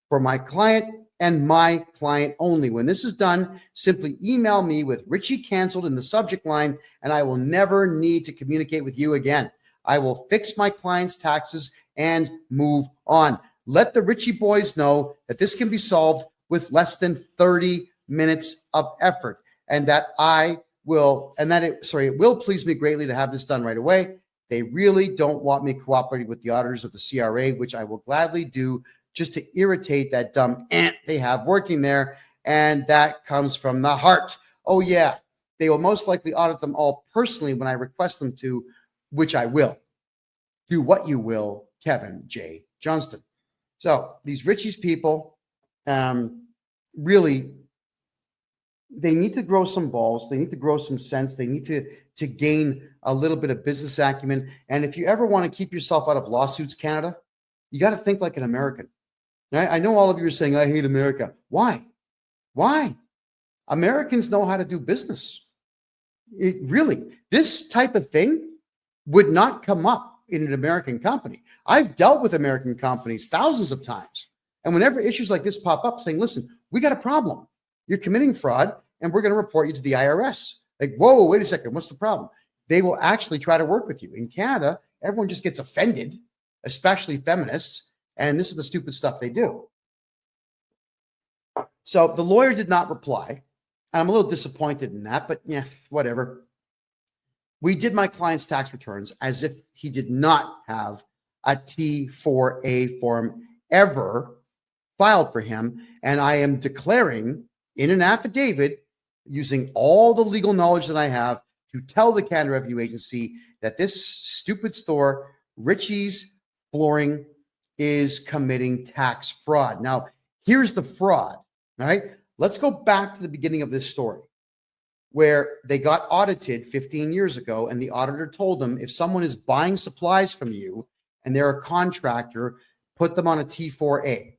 for my client and my client only. When this is done, simply email me with Richie canceled in the subject line, and I will never need to communicate with you again. I will fix my client's taxes and move on. Let the Richie boys know that this can be solved with less than 30 minutes of effort, and that it will please me greatly to have this done right away. They really don't want me cooperating with the auditors of the CRA, which I will gladly do just to irritate that dumb ant they have working there. And that comes from the heart. Oh yeah, they will most likely audit them all personally when I request them to, which I will. Do what you will, Kevin J. Johnston. So these Richie's people, really, they need to grow some balls. They need to grow some sense. They need to gain a little bit of business acumen. And if you ever want to keep yourself out of lawsuits, Canada, you got to think like an American. I know all of you are saying, I hate America. Why? Why? Americans know how to do business. This type of thing would not come up in an American company. I've dealt with American companies thousands of times. And whenever issues like this pop up saying, listen, we got a problem. You're committing fraud and we're going to report you to the IRS. Like, whoa, wait a second. What's the problem? They will actually try to work with you. In Canada, everyone just gets offended, especially feminists. And this is the stupid stuff they do. So the lawyer did not reply. And I'm a little disappointed in that, but yeah, whatever. We did my client's tax returns as if he did not have a T4A form ever filed for him. And I am declaring in an affidavit, using all the legal knowledge that I have, to tell the Canada Revenue Agency that this stupid store, Richie's Flooring, is committing tax fraud. Now, here's the fraud, all right? Let's go back to the beginning of this story, where they got audited 15 years ago, and the auditor told them, if someone is buying supplies from you and they're a contractor, put them on a T4A.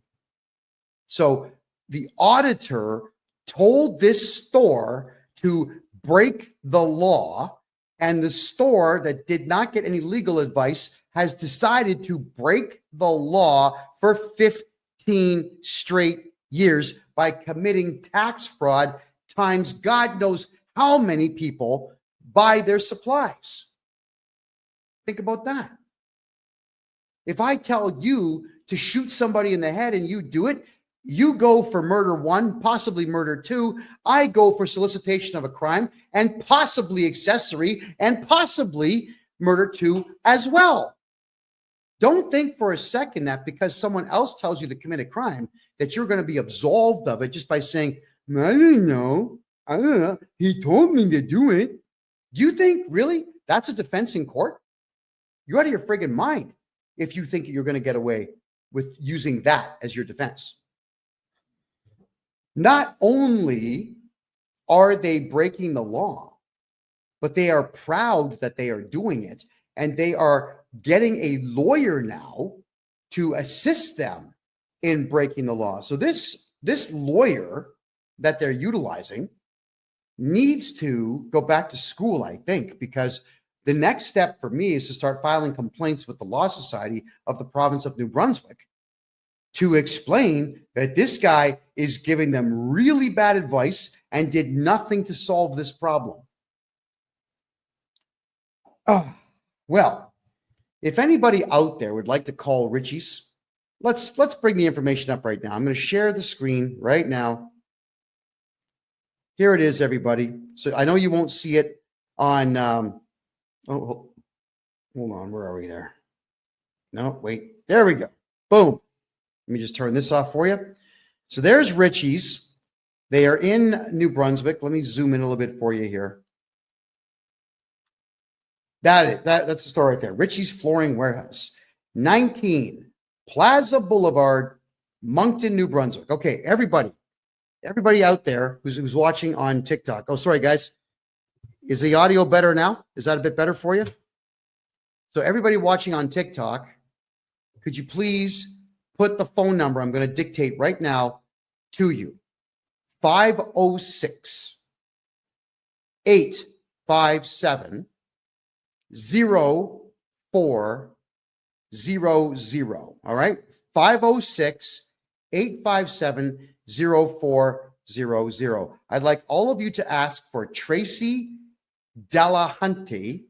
So the auditor told this store to break the law, and the store that did not get any legal advice has decided to break the law for 15 straight years by committing tax fraud times God knows how many people buy their supplies. Think about that. If I tell you to shoot somebody in the head and you do it, you go for murder 1, possibly murder 2. I go for solicitation of a crime and possibly accessory and possibly murder 2 as well. Don't think for a second that because someone else tells you to commit a crime that you're going to be absolved of it just by saying, I don't know. He told me to do it. Do you think really that's a defense in court? You're out of your friggin' mind if you think you're going to get away with using that as your defense. Not only are they breaking the law, but they are proud that they are doing it, and they are getting a lawyer now to assist them in breaking the law. So this lawyer that they're utilizing needs to go back to school, I think, because the next step for me is to start filing complaints with the Law Society of the province of New Brunswick to explain that this guy is giving them really bad advice and did nothing to solve this problem. Well, if anybody out there would like to call Richie's, let's bring the information up right now. I'm going to share the screen right now. Here it is, everybody. So I know you won't see it on, hold on, where are we there? No, wait, there we go. Boom. Let me just turn this off for you. So there's Richie's. They are in New Brunswick. Let me zoom in a little bit for you here. That's the store right there. Richie's Flooring Warehouse, 19 Plaza Boulevard, Moncton, New Brunswick. Okay, everybody out there who's watching on TikTok. Oh, sorry, guys. Is the audio better now? Is that a bit better for you? So everybody watching on TikTok, could you please put the phone number I'm going to dictate right now to you? 506 857 0400. All right. 506 857 0400. I'd like all of you to ask for Tracy Delahunty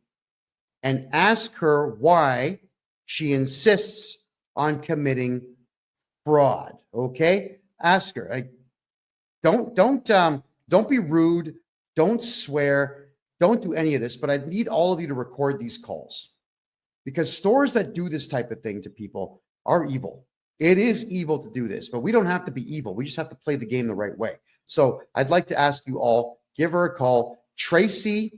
and ask her why she insists on committing fraud. Okay? Ask her. Don't be rude. Don't swear. Don't do any of this, but I need all of you to record these calls because stores that do this type of thing to people are evil. It is evil to do this, but we don't have to be evil. We just have to play the game the right way. So I'd like to ask you all, give her a call, Tracy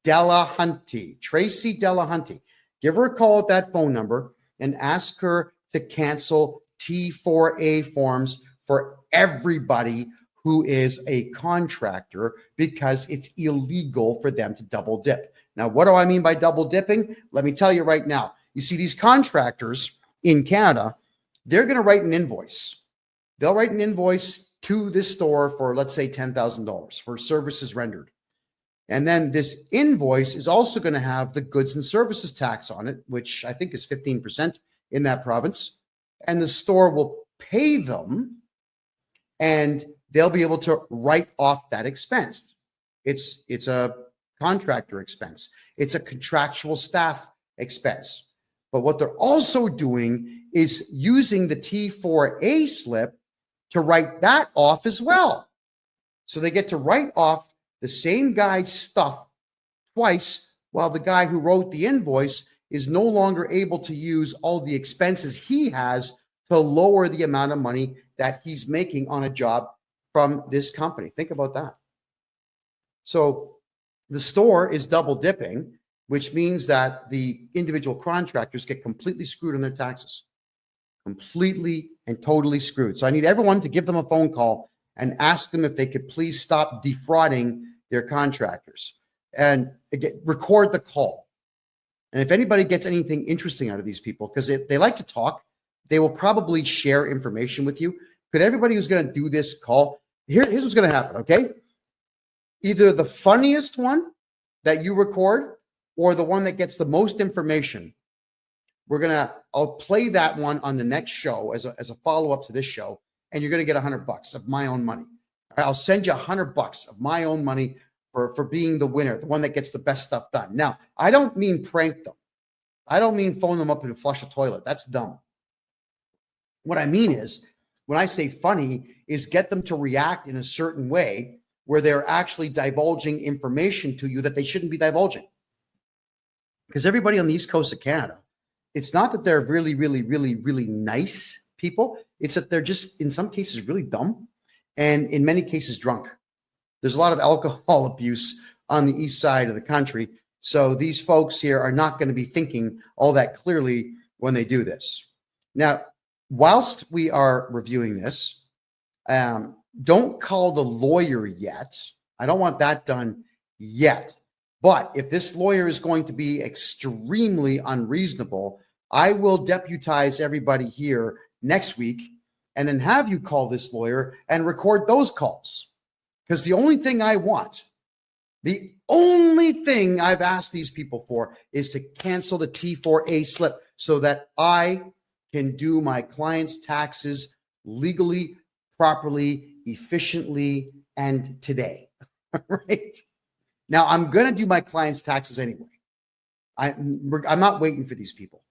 Delahunty. Tracy Delahunty. Give her a call at that phone number and ask her to cancel T4A forms for everybody who is a contractor because it's illegal for them to double dip. Now, what do I mean by double dipping? Let me tell you right now. You see, these contractors in Canada, they're going to write an invoice. They'll write an invoice to this store for, let's say, $10,000 for services rendered. And then this invoice is also going to have the goods and services tax on it, which I think is 15% in that province. And the store will pay them and they'll be able to write off that expense. It's a contractor expense. It's a contractual staff expense. But what they're also doing is using the T4A slip to write that off as well. So they get to write off the same guy's stuff twice Well, the guy who wrote the invoice is no longer able to use all the expenses he has to lower the amount of money that he's making on a job from this company. Think about that. So the store is double dipping, which means that the individual contractors get completely screwed on their taxes. Completely and totally screwed. So I need everyone to give them a phone call and ask them if they could please stop defrauding their contractors, and again, record the call. And if anybody gets anything interesting out of these people, because they like to talk, they will probably share information with you. Could everybody who's going to do this call, here's what's going to happen, okay? Either the funniest one that you record or the one that gets the most information. I'll play that one on the next show as a follow-up to this show, and you're going to get $100 of my own money. I'll send you $100 of my own money for being the winner, the one that gets the best stuff done. Now, I don't mean prank them. I don't mean phone them up and flush a toilet. That's dumb. What I mean is, when I say funny, is get them to react in a certain way where they're actually divulging information to you that they shouldn't be divulging. Because everybody on the East Coast of Canada, it's not that they're really, really, really, really nice people. It's that they're just, in some cases, really dumb, and in many cases, drunk. There's a lot of alcohol abuse on the east side of the country. So these folks here are not going to be thinking all that clearly when they do this. Now, whilst we are reviewing this, don't call the lawyer yet. I don't want that done yet. But if this lawyer is going to be extremely unreasonable, I will deputize everybody here next week and then have you call this lawyer and record those calls. Because the only thing I want, the only thing I've asked these people for is to cancel the T4A slip so that I can do my client's taxes legally, properly, efficiently, and today. Right? Now, I'm going to do my client's taxes anyway. I'm not waiting for these people.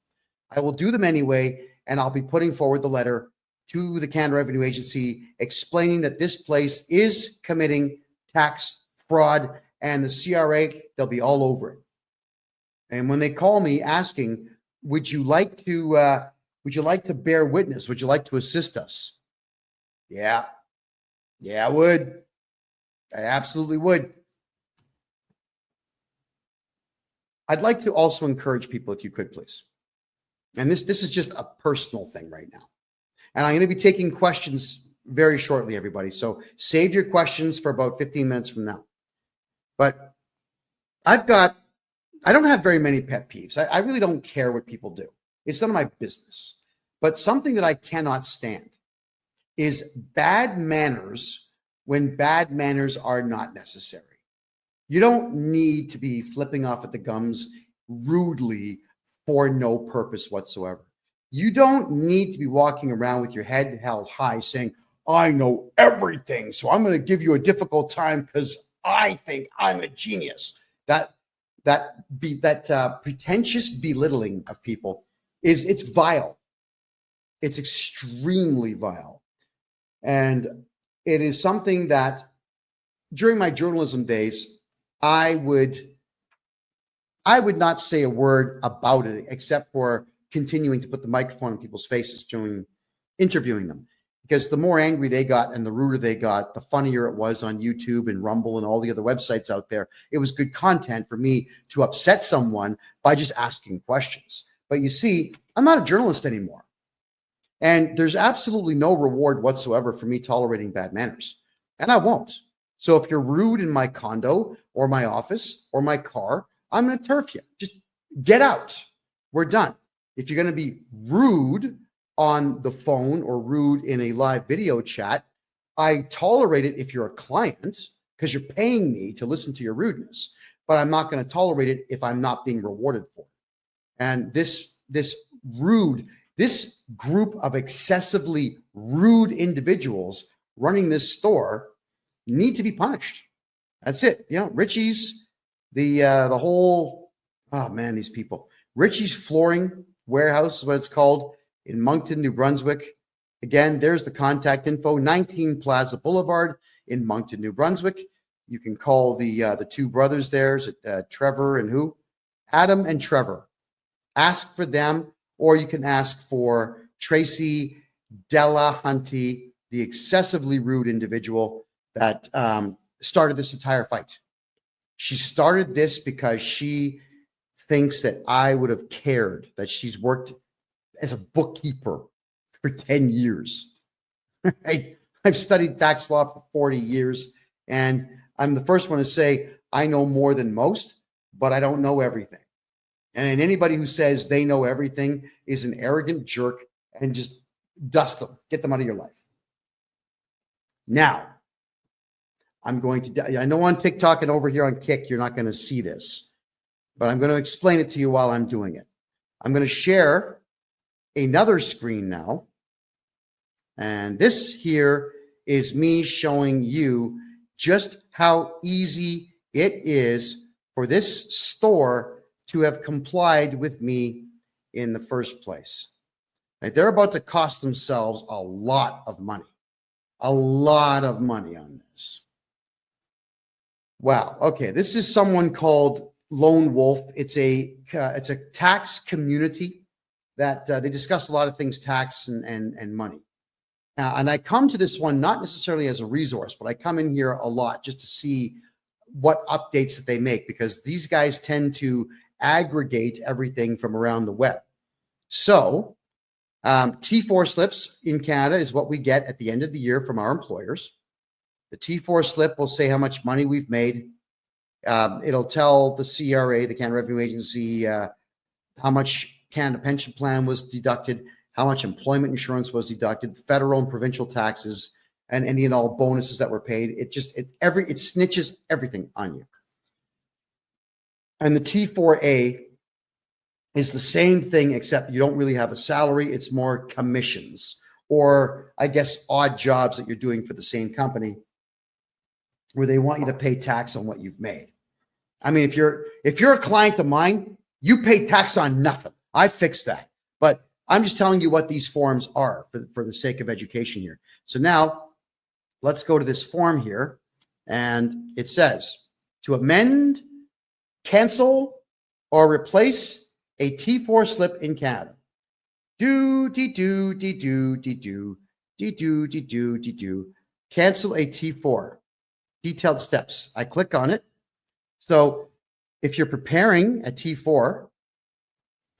I will do them anyway, and I'll be putting forward the letter to the Canada Revenue Agency explaining that this place is committing tax fraud, and the CRA, they'll be all over it. And when they call me asking, would you like to bear witness? Would you like to assist us? Yeah, I would. I absolutely would. I'd like to also encourage people, if you could, please. And this is just a personal thing right now. And I'm going to be taking questions very shortly, everybody. So save your questions for about 15 minutes from now. But I don't have very many pet peeves. I really don't care what people do. It's none of my business. But something that I cannot stand is bad manners when bad manners are not necessary. You don't need to be flipping off at the gums rudely for no purpose whatsoever. You don't need to be walking around with your head held high saying, I know everything, so I'm going to give you a difficult time because I think I'm a genius. That pretentious belittling of people it's vile. It's extremely vile. And it is something that during my journalism days, I would not say a word about it except for continuing to put the microphone in people's faces during interviewing them. Because the more angry they got and the ruder they got, the funnier it was on YouTube and Rumble and all the other websites out there. It was good content for me to upset someone by just asking questions. But you see, I'm not a journalist anymore. And there's absolutely no reward whatsoever for me tolerating bad manners. And I won't. So if you're rude in my condo or my office or my car, I'm going to turf you. Just get out. We're done. If you're going to be rude on the phone or rude in a live video chat, I tolerate it if you're a client because you're paying me to listen to your rudeness, but I'm not going to tolerate it if I'm not being rewarded for it. And this group of excessively rude individuals running this store need to be punished. That's it. You know, Richie's, the whole, oh man, these people. Richie's Flooring Warehouse is what it's called in Moncton, New Brunswick. Again, there's the contact info, 19 Plaza Boulevard in Moncton, New Brunswick. You can call the two brothers there, Trevor and who? Adam and Trevor. Ask for them, or you can ask for Tracy Delahunty, the excessively rude individual that started this entire fight. She started this because she thinks that I would have cared that she's worked as a bookkeeper for 10 years. I've studied tax law for 40 years, and I'm the first one to say I know more than most, but I don't know everything. And anybody who says they know everything is an arrogant jerk, and just dust them, get them out of your life. Now, I'm going to, I know on TikTok and over here on Kick, you're not going to see this, but I'm going to explain it to you while I'm doing it. I'm going to share another screen now. And this here is me showing you just how easy it is for this store to have complied with me in the first place. Like, they're about to cost themselves a lot of money on this. Wow. Okay. This is someone called Lone Wolf. It's a tax community that they discuss a lot of things, tax and money. And I come to this one not necessarily as a resource, but I come in here a lot just to see what updates that they make, because these guys tend to aggregate everything from around the web. So T4 slips in Canada is what we get at the end of the year from our employers. The T4 slip will say how much money we've made. It'll tell the CRA, the Canada Revenue Agency, how much Canada Pension Plan was deducted, how much employment insurance was deducted, federal and provincial taxes, and any and all bonuses that were paid. It snitches everything on you. And the T4A is the same thing, except you don't really have a salary. It's more commissions, or I guess odd jobs that you're doing for the same company, where they want you to pay tax on what you've made. I mean, if you're a client of mine, you pay tax on nothing. I fixed that. But I'm just telling you what these forms are for the sake of education here. So now let's go to this form here, and it says to amend, cancel, or replace a T4 slip in Canada. Cancel a T4. Detailed steps. I click on it. So if you're preparing a T4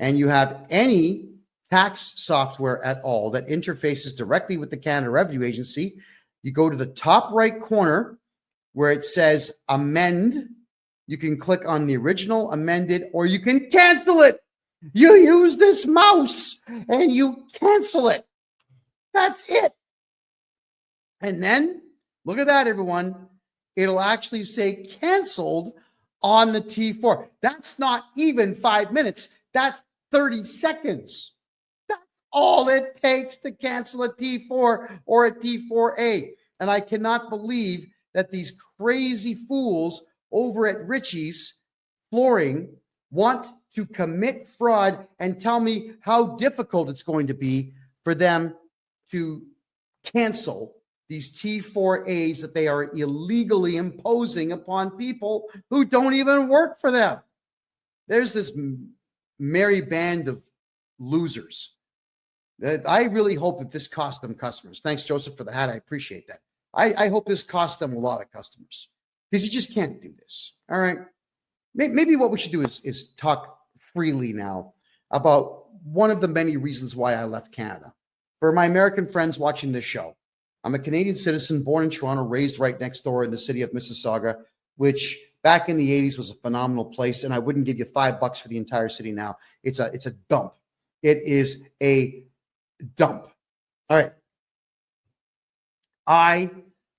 and you have any tax software at all that interfaces directly with the Canada Revenue Agency, you go to the top right corner where it says amend. You can click on the original, amended, or you can cancel it. You use this mouse and you cancel it. That's it. And then look at that, everyone. It'll actually say canceled on the T4. That's not even 5 minutes. That's 30 seconds. That's all it takes to cancel a T4 or a T4A. And I cannot believe that these crazy fools over at Richie's Flooring want to commit fraud and tell me how difficult it's going to be for them to cancel these T4As that they are illegally imposing upon people who don't even work for them. There's this merry band of losers. I really hope that this cost them customers. Thanks, Joseph, for the hat. I appreciate that. I hope this cost them a lot of customers, because you just can't do this. All right. Maybe what we should do is talk freely now about one of the many reasons why I left Canada. For my American friends watching this show, I'm a Canadian citizen, born in Toronto, raised right next door in the city of Mississauga, which back in the 80s was a phenomenal place, and I wouldn't give you $5 for the entire city now. It's a dump. It is a dump. All right. I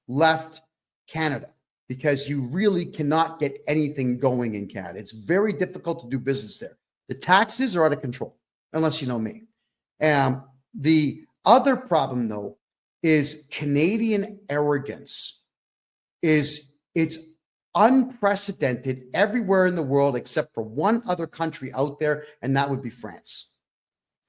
left Canada because you really cannot get anything going in Canada. It's very difficult to do business there. The taxes are out of control, unless you know me. The other problem, though, is Canadian arrogance. It's unprecedented everywhere in the world except for one other country out there, and that would be France.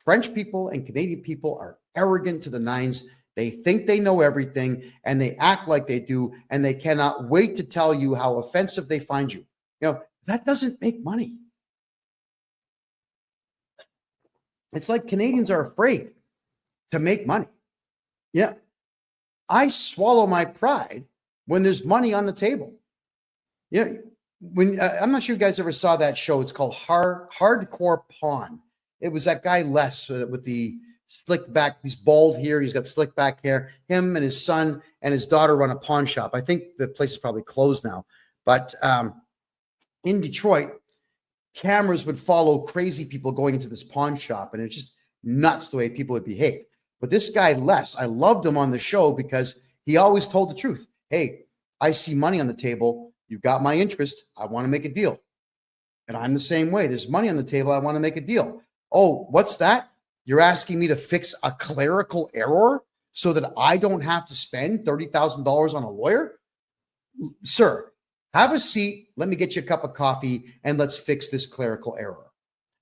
French people and Canadian people are arrogant to the nines. They think they know everything, and they act like they do, and they cannot wait to tell you how offensive they find you. You know, that doesn't make money. It's like Canadians are afraid to make money. Yeah. I swallow my pride when there's money on the table. Yeah. When I'm not sure you guys ever saw that show. It's called Hardcore Pawn. It was that guy Les with the slick back. He's bald here. He's got slick back hair. Him and his son and his daughter run a pawn shop. I think the place is probably closed now. But in Detroit, cameras would follow crazy people going into this pawn shop, and it's just nuts the way people would behave. But this guy, Les, I loved him on the show because he always told the truth. Hey, I see money on the table. You've got my interest. I want to make a deal. And I'm the same way. There's money on the table. I want to make a deal. Oh, what's that? You're asking me to fix a clerical error so that I don't have to spend $30,000 on a lawyer? Sir, have a seat. Let me get you a cup of coffee and let's fix this clerical error.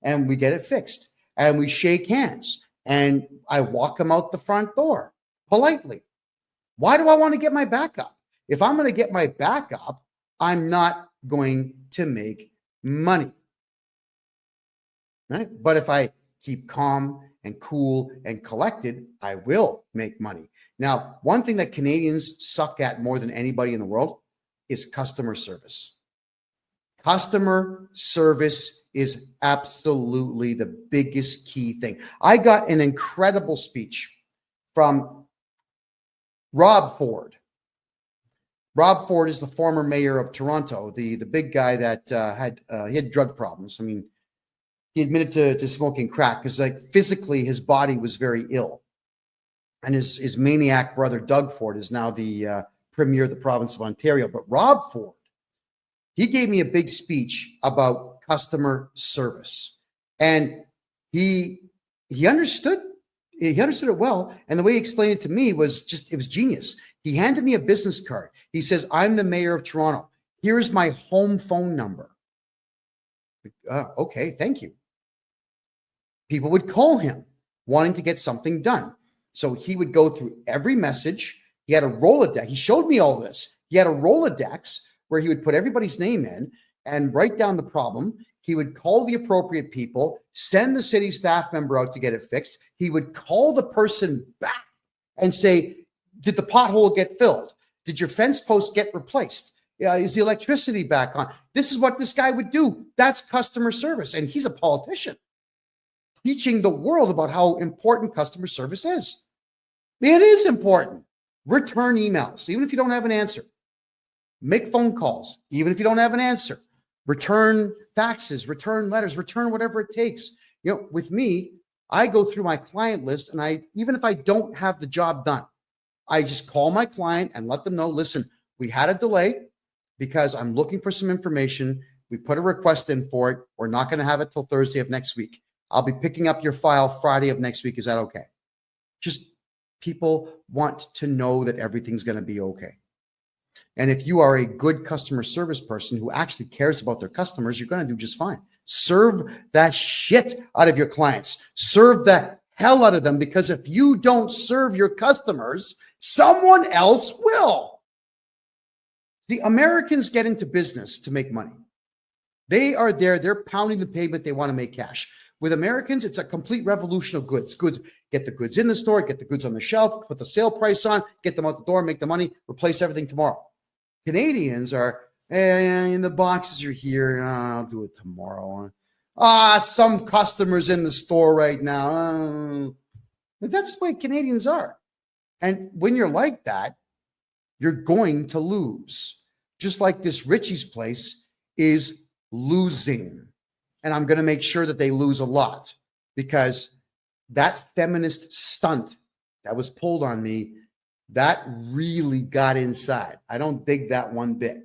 And we get it fixed. And we shake hands. And I walk him out the front door politely. Why do I want to get my back up? If I'm going to get my back up, I'm not going to make money. Right? But if I keep calm and cool and collected, I will make money. Now, one thing that Canadians suck at more than anybody in the world is customer service. Customer service is absolutely the biggest key thing. I got an incredible speech from Rob Ford. Rob Ford is the former mayor of Toronto, the big guy that he had drug problems. I mean, he admitted to smoking crack because, like, physically his body was very ill. And his maniac brother, Doug Ford, is now the premier of the province of Ontario. But Rob Ford, he gave me a big speech about customer service. And he understood it well. And the way he explained it to me was it was genius. He handed me a business card. He says, I'm the mayor of Toronto. Here's my home phone number. Okay, thank you. People would call him wanting to get something done. So he would go through every message. He had a Rolodex. He showed me all this. He had a Rolodex where he would put everybody's name in and write down the problem. He would call the appropriate people, send the city staff member out to get it fixed. He would call the person back and say, did the pothole get filled? Did your fence post get replaced? Is the electricity back on? This is what this guy would do. That's customer service. And he's a politician teaching the world about how important customer service is. It is important. Return emails, even if you don't have an answer. Make phone calls, even if you don't have an answer. Return faxes, return letters, return whatever it takes. With me, I go through my client list, and even if I don't have the job done, I just call my client and let them know, listen, we had a delay because I'm looking for some information. We put a request in for it. We're not going to have it till Thursday of next week. I'll be picking up your file Friday of next week. Is that okay? Just people want to know that everything's going to be okay. And if you are a good customer service person who actually cares about their customers, you're going to do just fine. Serve that shit out of your clients. Serve the hell out of them, because if you don't serve your customers, someone else will. The Americans get into business to make money. They are there. They're pounding the pavement. They want to make cash. With Americans, it's a complete revolution of goods. Get the goods in the store, get the goods on the shelf, put the sale price on, get them out the door, make the money, replace everything tomorrow. Canadians are, and the boxes are here. I'll do it tomorrow. Some customers in the store right now. But that's the way Canadians are. And when you're like that, you're going to lose. Just like this Richie's place is losing. And I'm going to make sure that they lose a lot, because that feminist stunt that was pulled on me, that really got inside. I don't dig that one bit.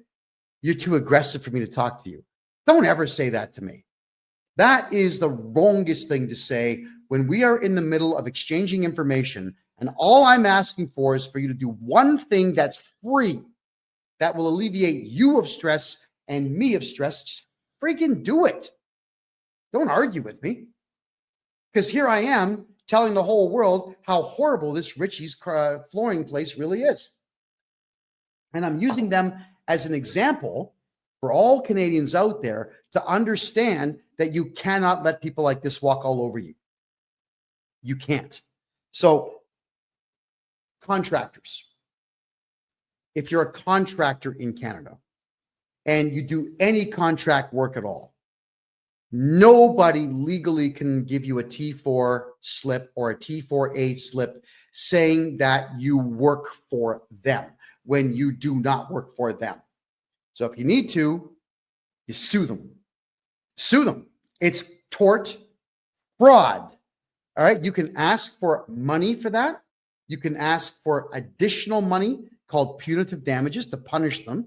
You're too aggressive for me to talk to you. Don't ever say that to me. That is the wrongest thing to say when we are in the middle of exchanging information, and all I'm asking for is for you to do one thing that's free, that will alleviate you of stress and me of stress. Just freaking do it. Don't argue with me. Because here I am telling the whole world how horrible this Richie's flooring place really is. And I'm using them as an example for all Canadians out there to understand that you cannot let people like this walk all over you. You can't. So contractors, if you're a contractor in Canada and you do any contract work at all, nobody legally can give you a T4 slip or a T4A slip saying that you work for them when you do not work for them. So if you need to, you sue them. Sue them. It's tort fraud. All right. You can ask for money for that. You can ask for additional money called punitive damages to punish them.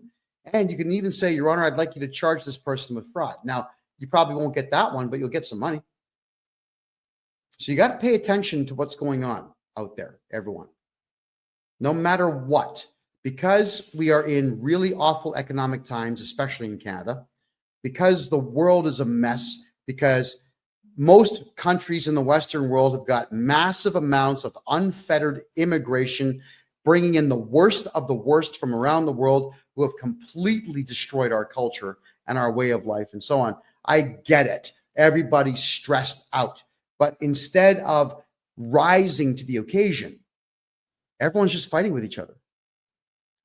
And you can even say, Your Honor, I'd like you to charge this person with fraud. Now, you probably won't get that one, but you'll get some money. So you got to pay attention to what's going on out there, everyone. No matter what, because we are in really awful economic times, especially in Canada, because the world is a mess, because most countries in the Western world have got massive amounts of unfettered immigration, bringing in the worst of the worst from around the world who have completely destroyed our culture and our way of life and so on. I get it. Everybody's stressed out. But instead of rising to the occasion, everyone's just fighting with each other.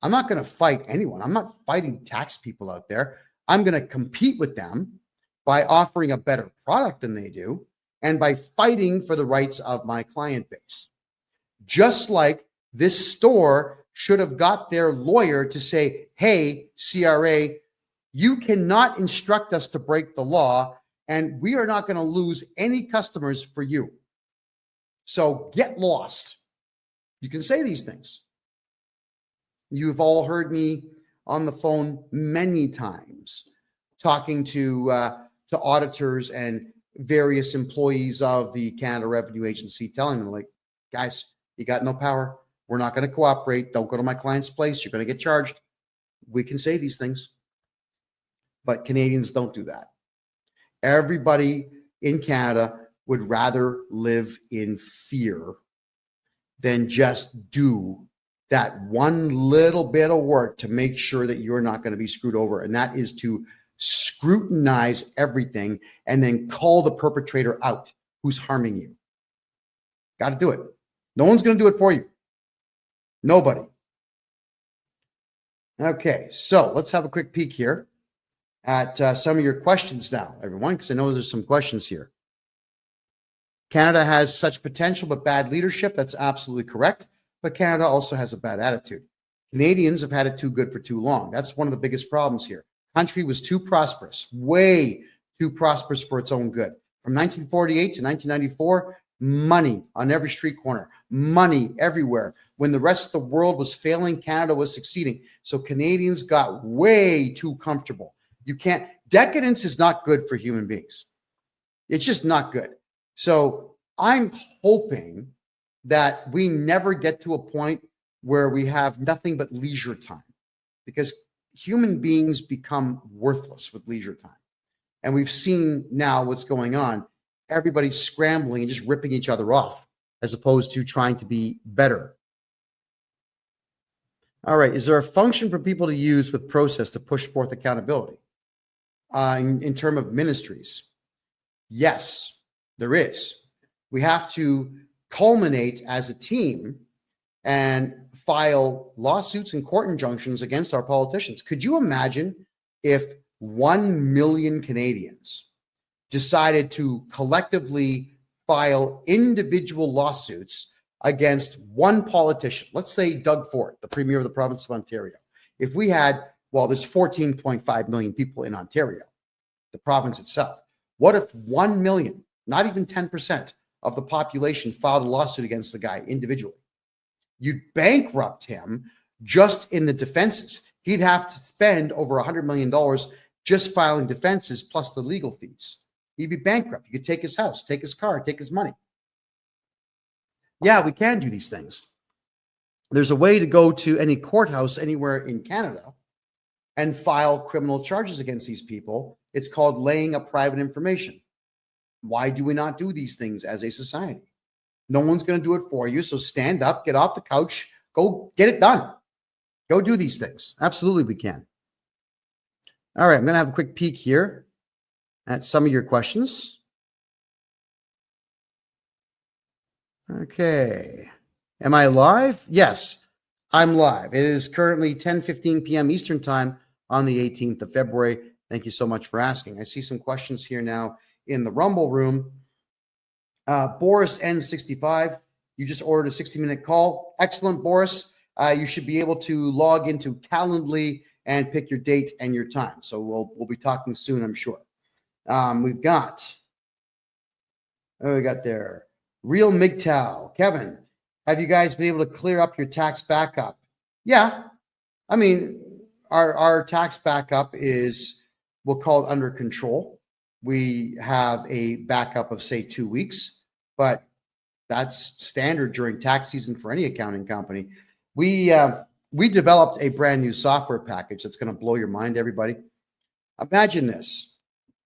I'm not going to fight anyone. I'm not fighting tax people out there. I'm going to compete with them by offering a better product than they do and by fighting for the rights of my client base. Just like this store should have got their lawyer to say, hey, CRA, you cannot instruct us to break the law, and we are not going to lose any customers for you. So get lost. You can say these things. You've all heard me on the phone many times talking to auditors and various employees of the Canada Revenue Agency, telling them, like, guys, you got no power. We're not going to cooperate. Don't go to my client's place. You're going to get charged. We can say these things. But Canadians don't do that. Everybody in Canada would rather live in fear than just do that one little bit of work to make sure that you're not going to be screwed over. And that is to scrutinize everything and then call the perpetrator out who's harming you. Got to do it. No one's going to do it for you. Nobody. Okay, so let's have a quick peek here at some of your questions now, everyone, because I know there's some questions here. Canada has such potential but bad leadership. That's absolutely correct. But Canada also has a bad attitude. Canadians have had it too good for too long. That's one of the biggest problems here. Country was too prosperous, way too prosperous for its own good. From 1948 to 1994, money on every street corner, money everywhere. When the rest of the world was failing, Canada was succeeding. So Canadians got way too comfortable. Decadence is not good for human beings. It's just not good. So I'm hoping that we never get to a point where we have nothing but leisure time, because human beings become worthless with leisure time. And we've seen now what's going on. Everybody's scrambling and just ripping each other off as opposed to trying to be better. All right. Is there a function for people to use with process to push forth accountability in terms of ministries? Yes, there is. We have to culminate as a team and file lawsuits and court injunctions against our politicians. Could you imagine if 1 million Canadians decided to collectively file individual lawsuits against one politician? Let's say Doug Ford, the Premier of the province of Ontario. If we had, there's 14.5 million people in Ontario, the province itself. What if 1 million, not even 10% of the population, filed a lawsuit against the guy individually? You'd bankrupt him just in the defenses. He'd have to spend over $100 million just filing defenses plus the legal fees. He'd be bankrupt. You could take his house, take his car, take his money. Yeah, we can do these things. There's a way to go to any courthouse anywhere in Canada and file criminal charges against these people. It's called laying up private information. Why do we not do these things as a society? No one's going to do it for you. So stand up, get off the couch, go get it done. Go do these things. Absolutely, we can. All right, I'm going to have a quick peek here at some of your questions. Okay. Am I live? Yes, I'm live. It is currently 10:15 p.m. Eastern time on the 18th of February. Thank you so much for asking. I see some questions here now in the Rumble room. Boris N65, you just ordered a 60-minute call. Excellent, Boris. You should be able to log into Calendly and pick your date and your time. So we'll be talking soon, I'm sure. We got there. Real MGTOW. Kevin, have you guys been able to clear up your tax backup? Yeah. I mean, our tax backup is, we'll call it under control. We have a backup of, say, 2 weeks, but that's standard during tax season for any accounting company. We developed a brand new software package that's going to blow your mind, everybody. Imagine this.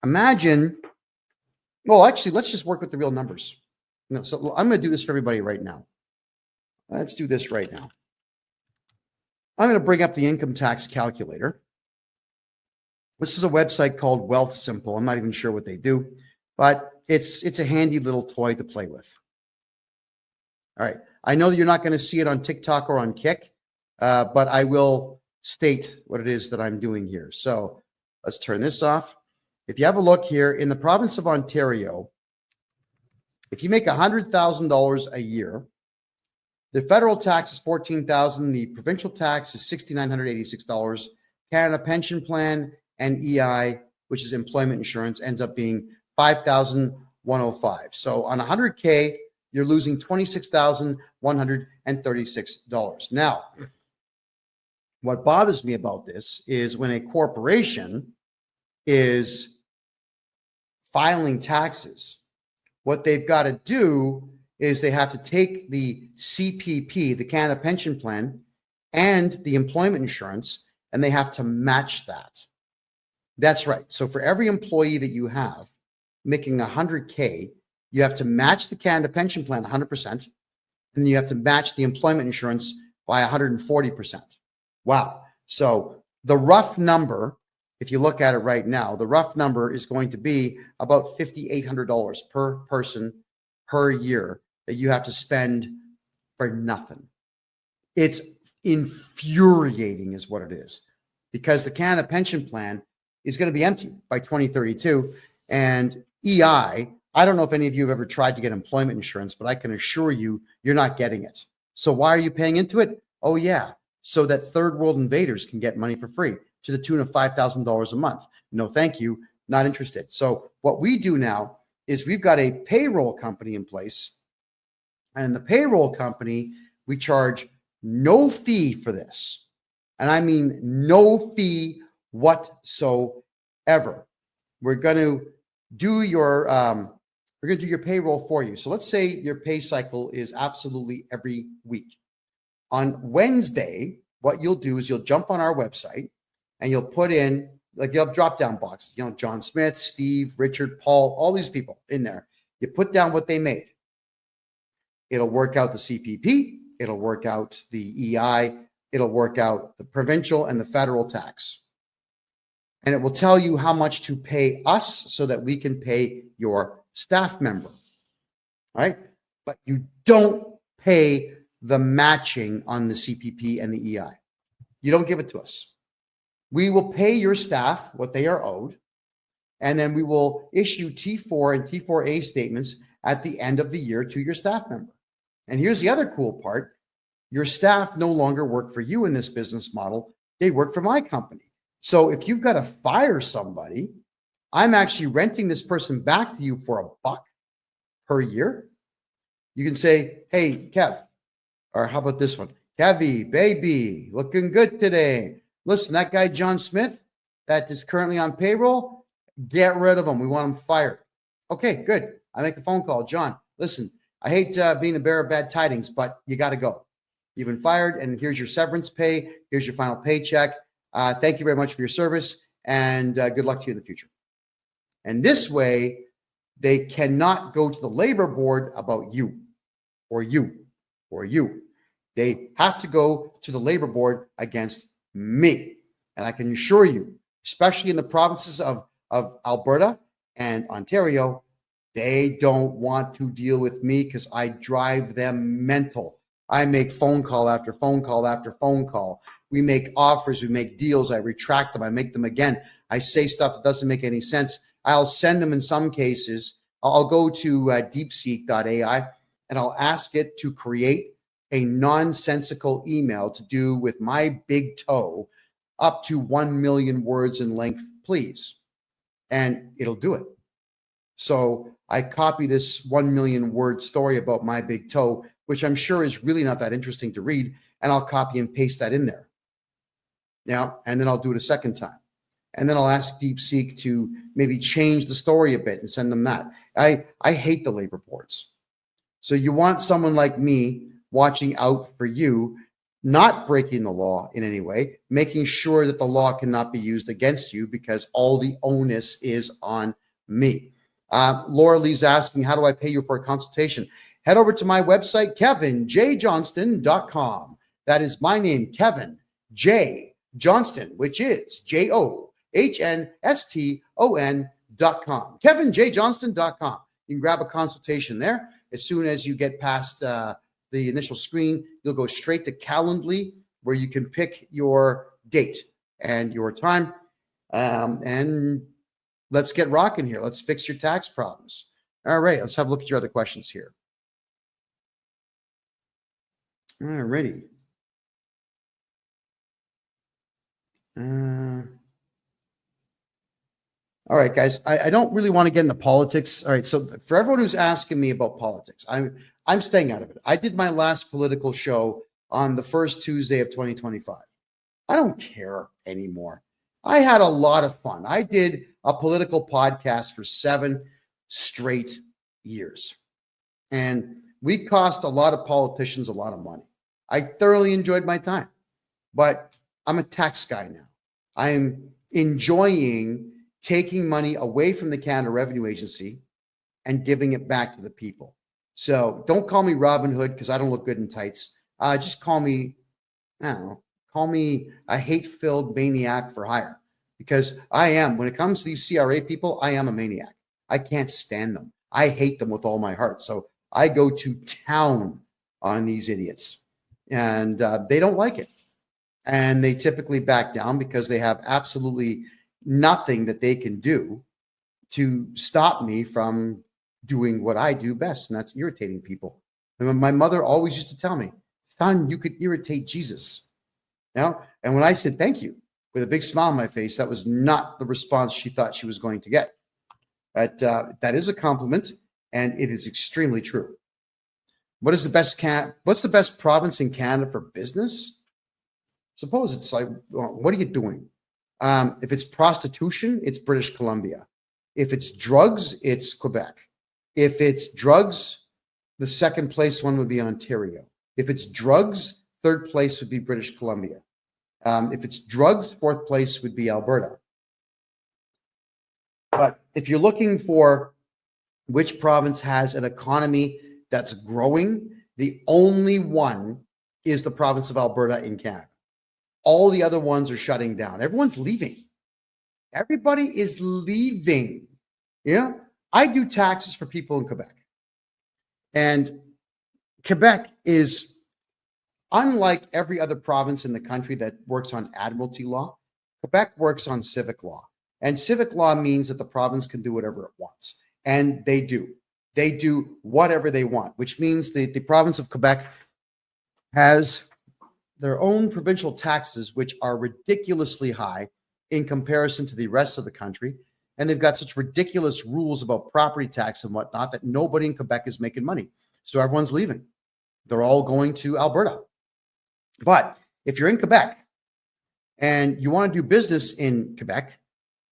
Well, actually, let's just work with the real numbers. No, so I'm going to do this for everybody right now. Let's do this right now. I'm going to bring up the income tax calculator. This is a website called Wealth Simple. I'm not even sure what they do, but it's a handy little toy to play with. All right. I know that you're not going to see it on TikTok or on Kick, but I will state what it is that I'm doing here. So let's turn this off. If you have a look here in the province of Ontario, if you make $100,000 a year, the federal tax is $14,000. The provincial tax is $6,986. Canada Pension Plan and EI, which is employment insurance, ends up being $5,105. So on 100K, you're losing $26,136. Now, what bothers me about this is when a corporation is filing taxes, what they've got to do is they have to take the CPP, the Canada Pension Plan, and the employment insurance, and they have to match that. That's right. So for every employee that you have making 100K, you have to match the Canada Pension Plan 100%, and you have to match the employment insurance by 140%. Wow. So the rough number, if you look at it right now, the rough number is going to be about $5,800 per person per year that you have to spend for nothing. It's infuriating is what it is, because the Canada Pension Plan is going to be empty by 2032. And EI, I don't know if any of you have ever tried to get employment insurance, but I can assure you, you're not getting it. So why are you paying into it? Oh, yeah, so that third world invaders can get money for free to the tune of $5,000 a month. No, thank you. Not interested. So what we do now is we've got a payroll company in place, and the payroll company, we charge no fee for this. And I mean no fee whatsoever. We're going to do your payroll for you. So let's say your pay cycle is absolutely every week. On Wednesday, what you'll do is you'll jump on our website and you'll put in, like, you'll have drop-down boxes, John Smith, Steve, Richard, Paul, all these people in there. You put down what they made. It'll work out the CPP. It'll work out the EI. It'll work out the provincial and the federal tax. And it will tell you how much to pay us so that we can pay your staff member. All right? But you don't pay the matching on the CPP and the EI. You don't give it to us. We will pay your staff what they are owed, and then we will issue T4 and T4A statements at the end of the year to your staff member. And here's the other cool part. Your staff no longer work for you in this business model. They work for my company. So if you've got to fire somebody, I'm actually renting this person back to you for $1 per year. You can say, hey, Kev, or how about this one? Kevy, baby, looking good today. Listen, that guy, John Smith, that is currently on payroll, get rid of him. We want him fired. Okay, good. I make a phone call. John, listen, I hate being the bearer of bad tidings, but you got to go. You've been fired, and here's your severance pay. Here's your final paycheck. Thank you very much for your service, and good luck to you in the future. And this way, they cannot go to the labor board about you or you or you. They have to go to the labor board against me. And I can assure you, especially in the provinces of Alberta and Ontario, They don't want to deal with me because I drive them mental. I make phone call after phone call after phone call. We make offers, we make deals, I retract them, I make them again. I say stuff that doesn't make any sense. I'll send them in some cases. I'll go to deepseek.ai and I'll ask it to create a nonsensical email to do with my big toe up to 1 million words in length, please. And it'll do it. So I copy this 1 million word story about my big toe, which I'm sure is really not that interesting to read, and I'll copy and paste that in there. Now, and then I'll do it a second time. And then I'll ask DeepSeek to maybe change the story a bit and send them that. I hate the labor boards. So you want someone like me watching out for you, not breaking the law in any way, making sure that the law cannot be used against you because all the onus is on me. Laura Lee's asking, how do I pay you for a consultation? Head over to my website, KevinJJohnston.com. That is my name, Kevin J. Johnston, which is JOHNSTON.com. KevinJJohnston.com. You can grab a consultation there. As soon as you get past the initial screen, you'll go straight to Calendly, where you can pick your date and your time. And let's get rocking here. Let's fix your tax problems. All right, let's have a look at your other questions here. All righty. All right, guys, I don't really want to get into politics. All right, so for everyone who's asking me about politics, I'm staying out of it. I did my last political show on the first Tuesday of 2025. I don't care anymore. I had a lot of fun. I did a political podcast for 7 straight years. And we cost a lot of politicians a lot of money. I thoroughly enjoyed my time. But I'm a tax guy now. I'm enjoying taking money away from the Canada Revenue Agency and giving it back to the people. So don't call me Robin Hood because I don't look good in tights. Just call me, I don't know, call me a hate-filled maniac for hire, because I am, when it comes to these CRA people, I am a maniac. I can't stand them. I hate them with all my heart. So I go to town on these idiots, and they don't like it. And they typically back down because they have absolutely nothing that they can do to stop me from doing what I do best, and that's irritating people. And my mother always used to tell me, son, you could irritate Jesus. Now, and when I said thank you with a big smile on my face, that was not the response she thought she was going to get. But that is a compliment, and it is extremely true. What's the best province in Canada for business? Suppose it's like, well, what are you doing? If it's prostitution, it's British Columbia. If it's drugs, it's Quebec. If it's drugs, the second place one would be Ontario. If it's drugs, third place would be British Columbia. If it's drugs, fourth place would be Alberta. But if you're looking for which province has an economy that's growing, the only one is the province of Alberta in Canada. All the other ones are shutting down. Everyone's leaving. Everybody is leaving. Yeah. I do taxes for people in Quebec. And Quebec is unlike every other province in the country that works on admiralty law. Quebec works on civic law. And civic law means that the province can do whatever it wants. And they do. They do whatever they want, which means the province of Quebec has their own provincial taxes, which are ridiculously high in comparison to the rest of the country. And they've got such ridiculous rules about property tax and whatnot that nobody in Quebec is making money. So everyone's leaving. They're all going to Alberta. But if you're in Quebec and you want to do business in Quebec,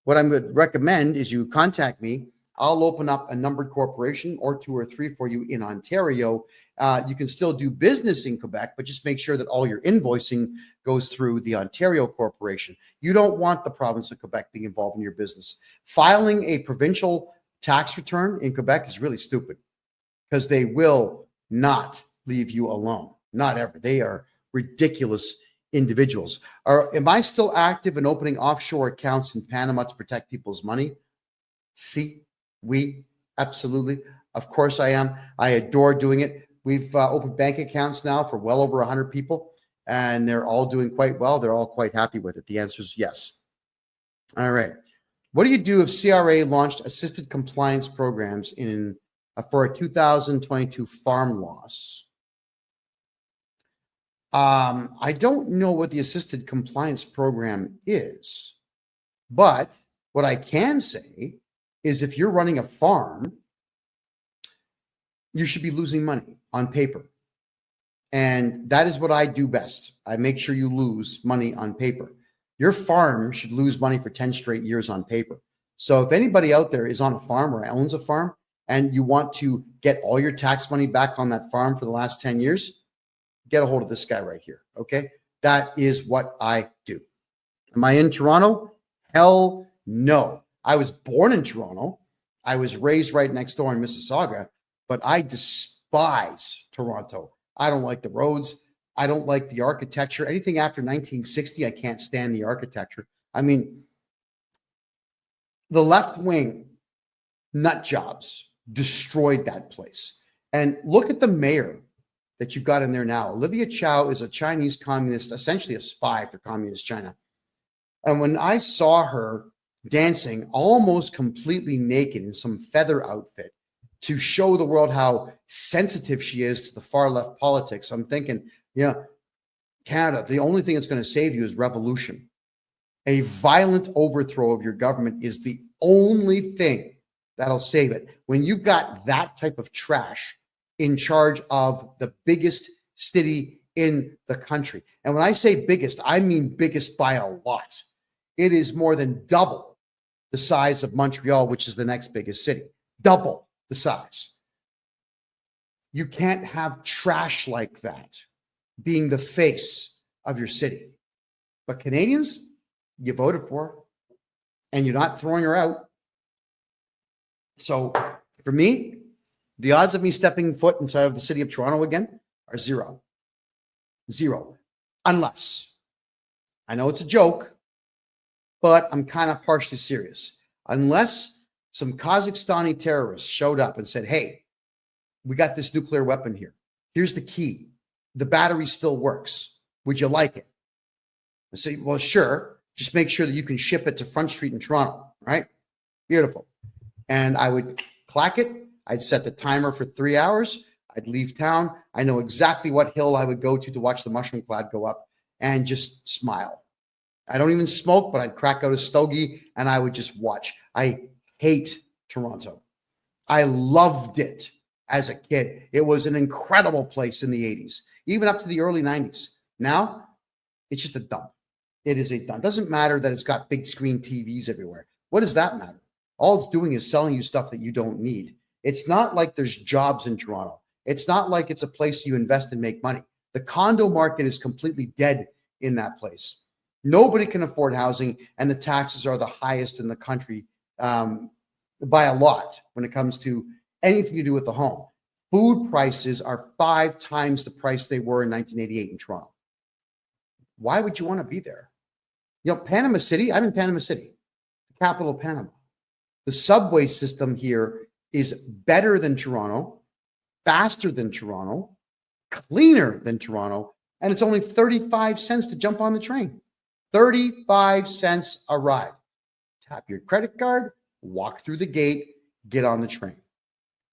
what I would recommend is you contact me. I'll open up a numbered corporation or 2 or 3 for you in Ontario. You can still do business in Quebec, but just make sure that all your invoicing goes through the Ontario corporation. You don't want the province of Quebec being involved in your business. Filing a provincial tax return in Quebec is really stupid because they will not leave you alone. Not ever. They are ridiculous individuals. Am I still active in opening offshore accounts in Panama to protect people's money? Si, oui, Absolutely. Of course I am. I adore doing it. We've opened bank accounts now for well over 100 people, and they're all doing quite well. They're all quite happy with it. The answer is yes. All right. What do you do if CRA launched assisted compliance programs for a 2022 farm loss? I don't know what the assisted compliance program is, but what I can say is if you're running a farm, you should be losing money on paper. And that is what I do best. I make sure you lose money on paper. Your farm should lose money for 10 straight years on paper. So if anybody out there is on a farm or owns a farm and you want to get all your tax money back on that farm for the last 10 years, get a hold of this guy right here. Okay. That is what I do. Am I in Toronto? Hell no. I was born in Toronto. I was raised right next door in Mississauga, but I despise Toronto. I don't like the roads. I don't like the architecture. Anything after 1960, I can't stand the architecture. I mean, the left wing nut jobs destroyed that place. And look at the mayor that you've got in there now. Olivia Chow is a Chinese communist, essentially a spy for communist China. And when I saw her dancing almost completely naked in some feather outfit to show the world how sensitive she is to the far left politics, I'm thinking, yeah, Canada, the only thing that's going to save you is revolution. A violent overthrow of your government is the only thing that'll save it. When you've got that type of trash in charge of the biggest city in the country. And when I say biggest, I mean biggest by a lot. It is more than double the size of Montreal, which is the next biggest city. Double the size. You can't have trash like that being the face of your city. But Canadians, you voted for her, and you're not throwing her out. So for me, the odds of me stepping foot inside of the city of Toronto again are zero. Zero. Unless, I know it's a joke, but I'm kind of partially serious. Unless some Kazakhstani terrorists showed up and said, hey, we got this nuclear weapon here. Here's the key. The battery still works. Would you like it? I say, well, sure. Just make sure that you can ship it to Front Street in Toronto, right? Beautiful. And I would clack it. I'd set the timer for 3 hours. I'd leave town. I know exactly what hill I would go to watch the mushroom cloud go up and just smile. I don't even smoke, but I'd crack out a stogie and I would just watch. I hate Toronto. I loved it as a kid. It was an incredible place in the 80s, even up to the early 90s. Now, it's just a dump. It is a dump. It doesn't matter that it's got big screen TVs everywhere. What does that matter? All it's doing is selling you stuff that you don't need. It's not like there's jobs in Toronto. It's not like it's a place you invest and make money. The condo market is completely dead in that place. Nobody can afford housing, and the taxes are the highest in the country by a lot when it comes to anything to do with the home. Food prices are 5 times the price they were in 1988 in Toronto. Why would you want to be there? You know, Panama City, I'm in Panama City, the capital of Panama. The subway system here is better than Toronto, faster than Toronto, cleaner than Toronto, and it's only 35 cents to jump on the train. 35 cents a ride. Tap your credit card, walk through the gate, get on the train.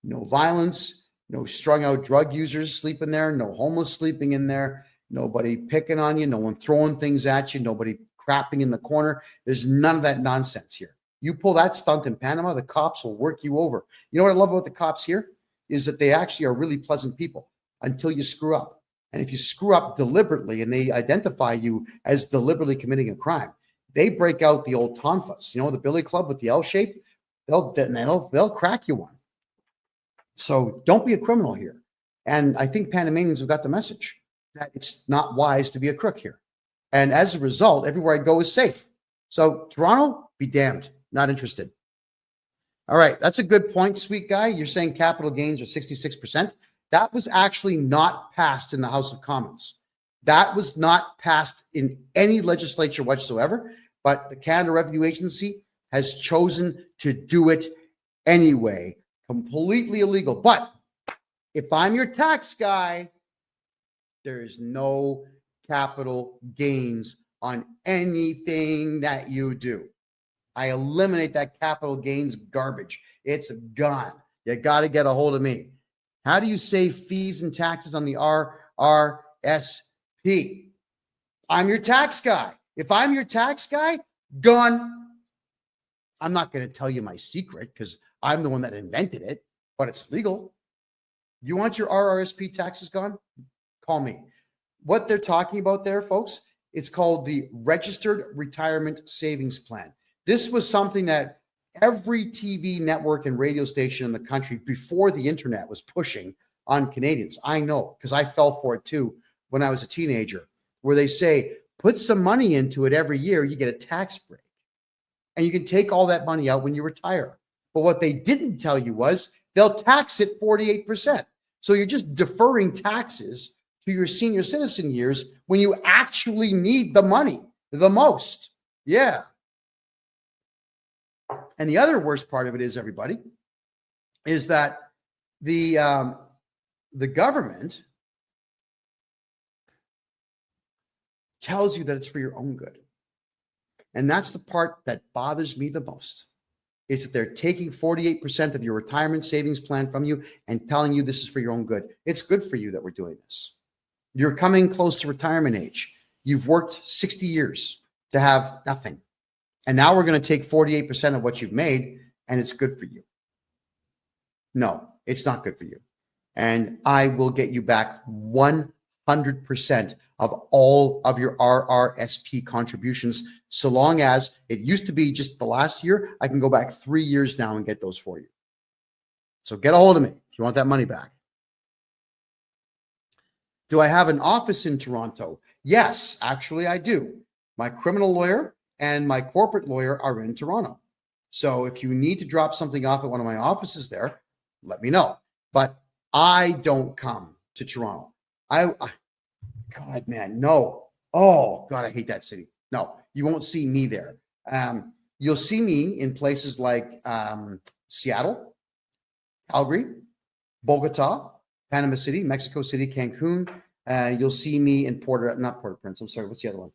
No violence, no strung out drug users sleeping there, no homeless sleeping in there, nobody picking on you, no one throwing things at you, nobody crapping in the corner. There's none of that nonsense here. You pull that stunt in Panama, the cops will work you over. You know what I love about the cops here is that they actually are really pleasant people until you screw up. And if you screw up deliberately and they identify you as deliberately committing a crime, they break out the old tonfas, you know, the billy club with the L shape, they'll crack you one. So don't be a criminal here. And I think Panamanians have got the message that it's not wise to be a crook here. And as a result, everywhere I go is safe. So Toronto, be damned. Not interested. All right. That's a good point, sweet guy. You're saying capital gains are 66%. That was actually not passed in the House of Commons. That was not passed in any legislature whatsoever, but the Canada Revenue Agency has chosen to do it anyway. Completely illegal. But if I'm your tax guy, there is no capital gains on anything that you do. I eliminate that capital gains garbage. It's gone. You got to get a hold of me. How do you save fees and taxes on the RRSP? I'm your tax guy. If I'm your tax guy, gone. I'm not going to tell you my secret because I'm the one that invented it, but it's legal. You want your RRSP taxes gone? Call me. What they're talking about there, folks, it's called the Registered Retirement Savings Plan. This was something that every TV network and radio station in the country before the internet was pushing on Canadians. I know because I fell for it too when I was a teenager, where they say, put some money into it every year, you get a tax break. And you can take all that money out when you retire. But what they didn't tell you was they'll tax it 48%. So you're just deferring taxes to your senior citizen years when you actually need the money the most. Yeah. And the other worst part of it is, everybody, is that the government tells you that it's for your own good. And that's the part that bothers me the most, is that they're taking 48% of your retirement savings plan from you and telling you this is for your own good. It's good for you that we're doing this. You're coming close to retirement age. You've worked 60 years to have nothing. And now we're going to take 48% of what you've made, and it's good for you. No, it's not good for you. And I will get you back 100% of all of your RRSP contributions, so long as it used to be just the last year. I can go back 3 years now and get those for you. So get a hold of me if you want that money back. Do I have an office in Toronto? Yes, actually I do. My criminal lawyer and my corporate lawyer are in Toronto. So if you need to drop something off at one of my offices there, let me know. But I don't come to Toronto. God, man, no. Oh, God, I hate that city. No, you won't see me there. You'll see me in places like Seattle, Calgary, Bogota, Panama City, Mexico City, Cancun. You'll see me in not Port-au-Prince. I'm sorry. What's the other one?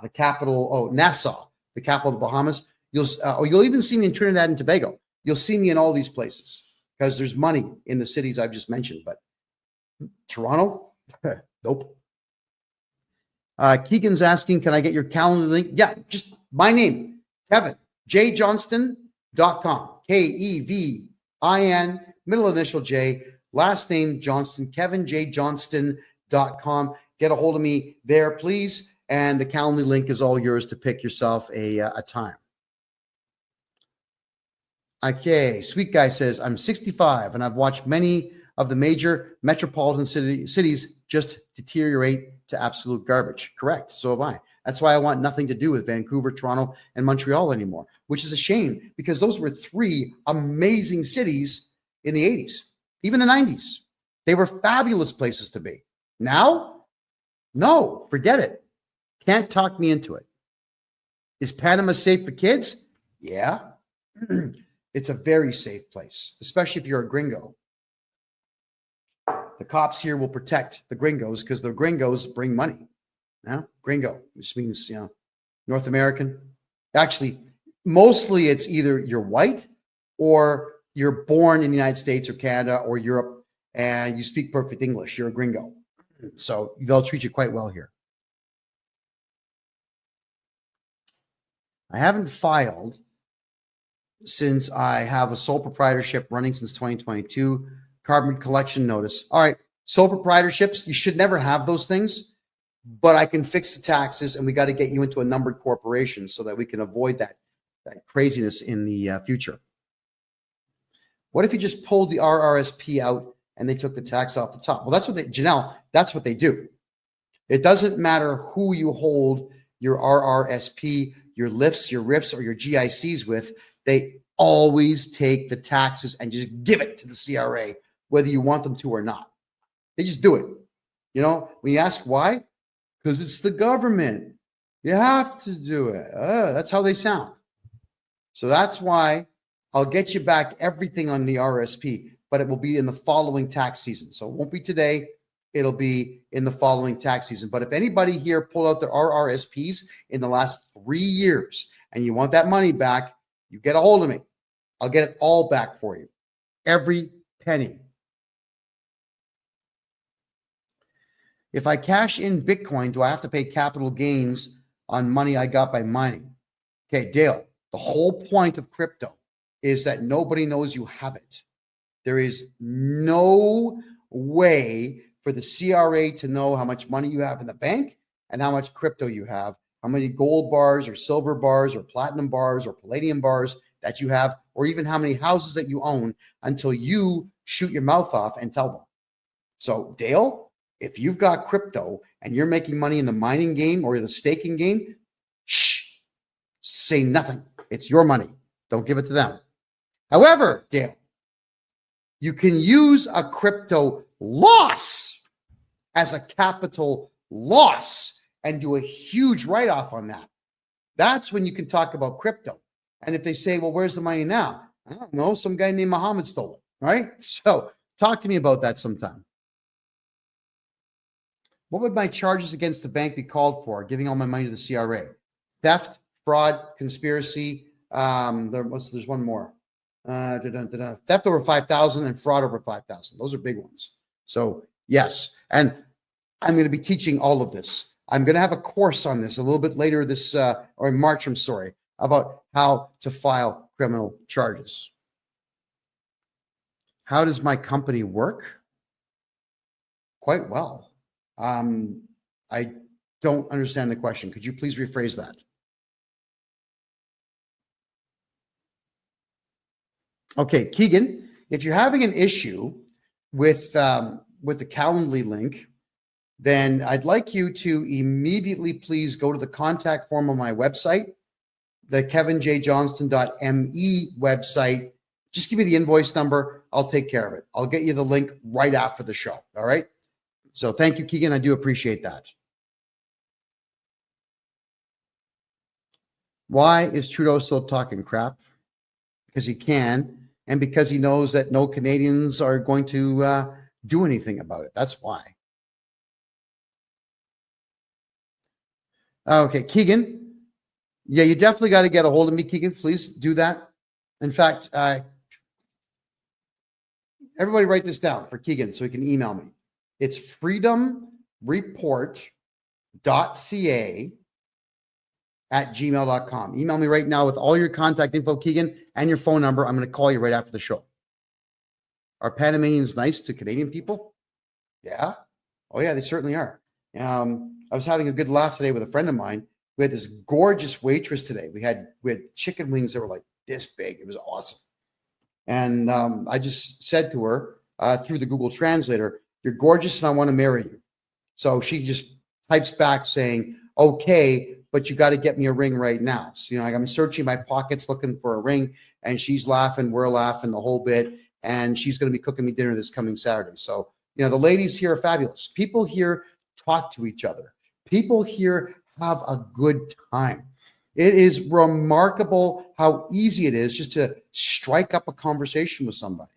The capital. Oh, Nassau, the capital of the Bahamas. You'll even see me in Trinidad and Tobago. You'll see me in all these places because there's money in the cities I've just mentioned. But Toronto, nope. Keegan's asking, can I get your calendar link? Yeah, just my name, KevinJJohnston.com. KEVIN, middle initial J, last name Johnston, KevinJJohnston.com. Get a hold of me there, please. And the calendar link is all yours to pick yourself a time. Okay, Sweet Guy says, I'm 65 and I've watched many of the major metropolitan cities just deteriorate to absolute garbage. Correct. So have I. That's why I want nothing to do with Vancouver, Toronto, and Montreal anymore, which is a shame because those were three amazing cities in the 80s, even the 90s. They were fabulous places to be. Now, no, forget it. Can't talk me into it. Is Panama safe for kids? Yeah. It's a very safe place, especially if you're a gringo. The cops here will protect the gringos because the gringos bring money. Now, gringo, which means, North American. Actually, mostly it's either you're white or you're born in the United States or Canada or Europe and you speak perfect English. You're a gringo. So they'll treat you quite well here. I haven't filed since I have a sole proprietorship running since 2022. Carbon collection notice. All right. Sole proprietorships, you should never have those things, but I can fix the taxes and we got to get you into a numbered corporation so that we can avoid that craziness in the future. What if you just pulled the RRSP out and they took the tax off the top? Well, that's what Janelle, that's what they do. It doesn't matter who you hold your RRSP, your lifts, your RIFs, or your GICs with. They always take the taxes and just give it to the CRA, whether you want them to or not. They just do it. When you ask why, because it's the government. You have to do it. That's how they sound. So that's why I'll get you back everything on the RSP, but it will be in the following tax season. So it won't be today. It'll be in the following tax season. But if anybody here pulled out their RRSPs in the last 3 years and you want that money back, you get a hold of me. I'll get it all back for you. Every penny. If I cash in Bitcoin, do I have to pay capital gains on money I got by mining? Okay, Dale, the whole point of crypto is that nobody knows you have it. There is no way for the CRA to know how much money you have in the bank and how much crypto you have, how many gold bars or silver bars or platinum bars or palladium bars that you have, or even how many houses that you own until you shoot your mouth off and tell them. So, Dale, if you've got crypto and you're making money in the mining game or the staking game, shh, say nothing. It's your money. Don't give it to them. However, Dale, you can use a crypto loss as a capital loss and do a huge write-off on that. That's when you can talk about crypto. And if they say, well, where's the money now? I don't know. Some guy named Muhammad stole it, right? So talk to me about that sometime. What would my charges against the bank be called for? Giving all my money to the CRA? Theft, fraud, conspiracy. There's one more. Theft over 5,000 and fraud over 5,000. Those are big ones. So yes, and I'm going to be teaching all of this. I'm going to have a course on this a little bit later this, or in March, I'm sorry, about how to file criminal charges. How does my company work? Quite well. I don't understand the question. Could you please rephrase that? Okay, Keegan, if you're having an issue with the Calendly link, then I'd like you to immediately please go to the contact form on my website, the KevinJJohnston.me website. Just give me the invoice number. I'll take care of it. I'll get you the link right after the show. All right. So thank you, Keegan. I do appreciate that. Why is Trudeau still talking crap? Because he can, and because he knows that no Canadians are going to do anything about it. That's why. Okay, Keegan. Yeah, you definitely got to get a hold of me, Keegan. Please do that. In fact, everybody write this down for Keegan so he can email me. It's freedomreport.ca@gmail.com. Email me right now with all your contact info, Keegan, and your phone number. I'm going to call you right after the show. Are Panamanians nice to Canadian people? Yeah. Oh, yeah, they certainly are. I was having a good laugh today with a friend of mine. We had this gorgeous waitress today. We had chicken wings that were like this big. It was awesome. And I just said to her through the Google Translator, "You're gorgeous and I want to marry you." So she just types back saying, "Okay, but you got to get me a ring right now." So, I'm searching my pockets looking for a ring, and she's laughing, we're laughing the whole bit, and she's going to be cooking me dinner this coming Saturday. So, the ladies here are fabulous. People here talk to each other. People here have a good time. It is remarkable how easy it is just to strike up a conversation with somebody.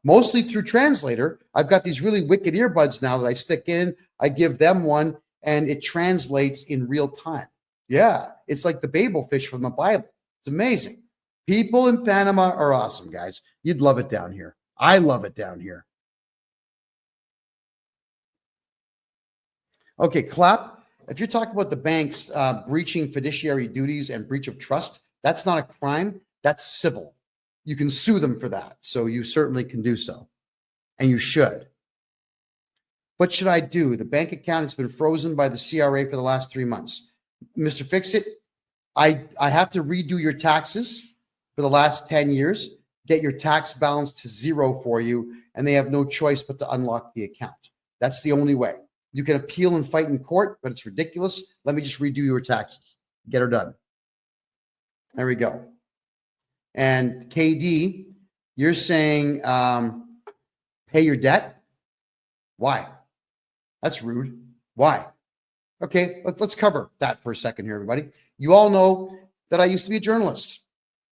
Mostly through Translator. I've got these really wicked earbuds now that I stick in. I give them one, and it translates in real time. Yeah, it's like the Babel fish from the Bible. It's amazing. People in Panama are awesome, guys. You'd love it down here. I love it down here. Okay, Clap. If you're talking about the banks breaching fiduciary duties and breach of trust, that's not a crime. That's civil. You can sue them for that. So you certainly can do so. And you should. What should I do? The bank account has been frozen by the CRA for the last 3 months. Mr. Fix-It, I have to redo your taxes for the last 10 years, get your tax balance to zero for you, and they have no choice but to unlock the account. That's the only way. You can appeal and fight in court, but it's ridiculous. Let me just redo your taxes. Get her done. There we go. And KD, you're saying pay your debt? Why? That's rude. Why? Okay, let's cover that for a second here, everybody. You all know that I used to be a journalist.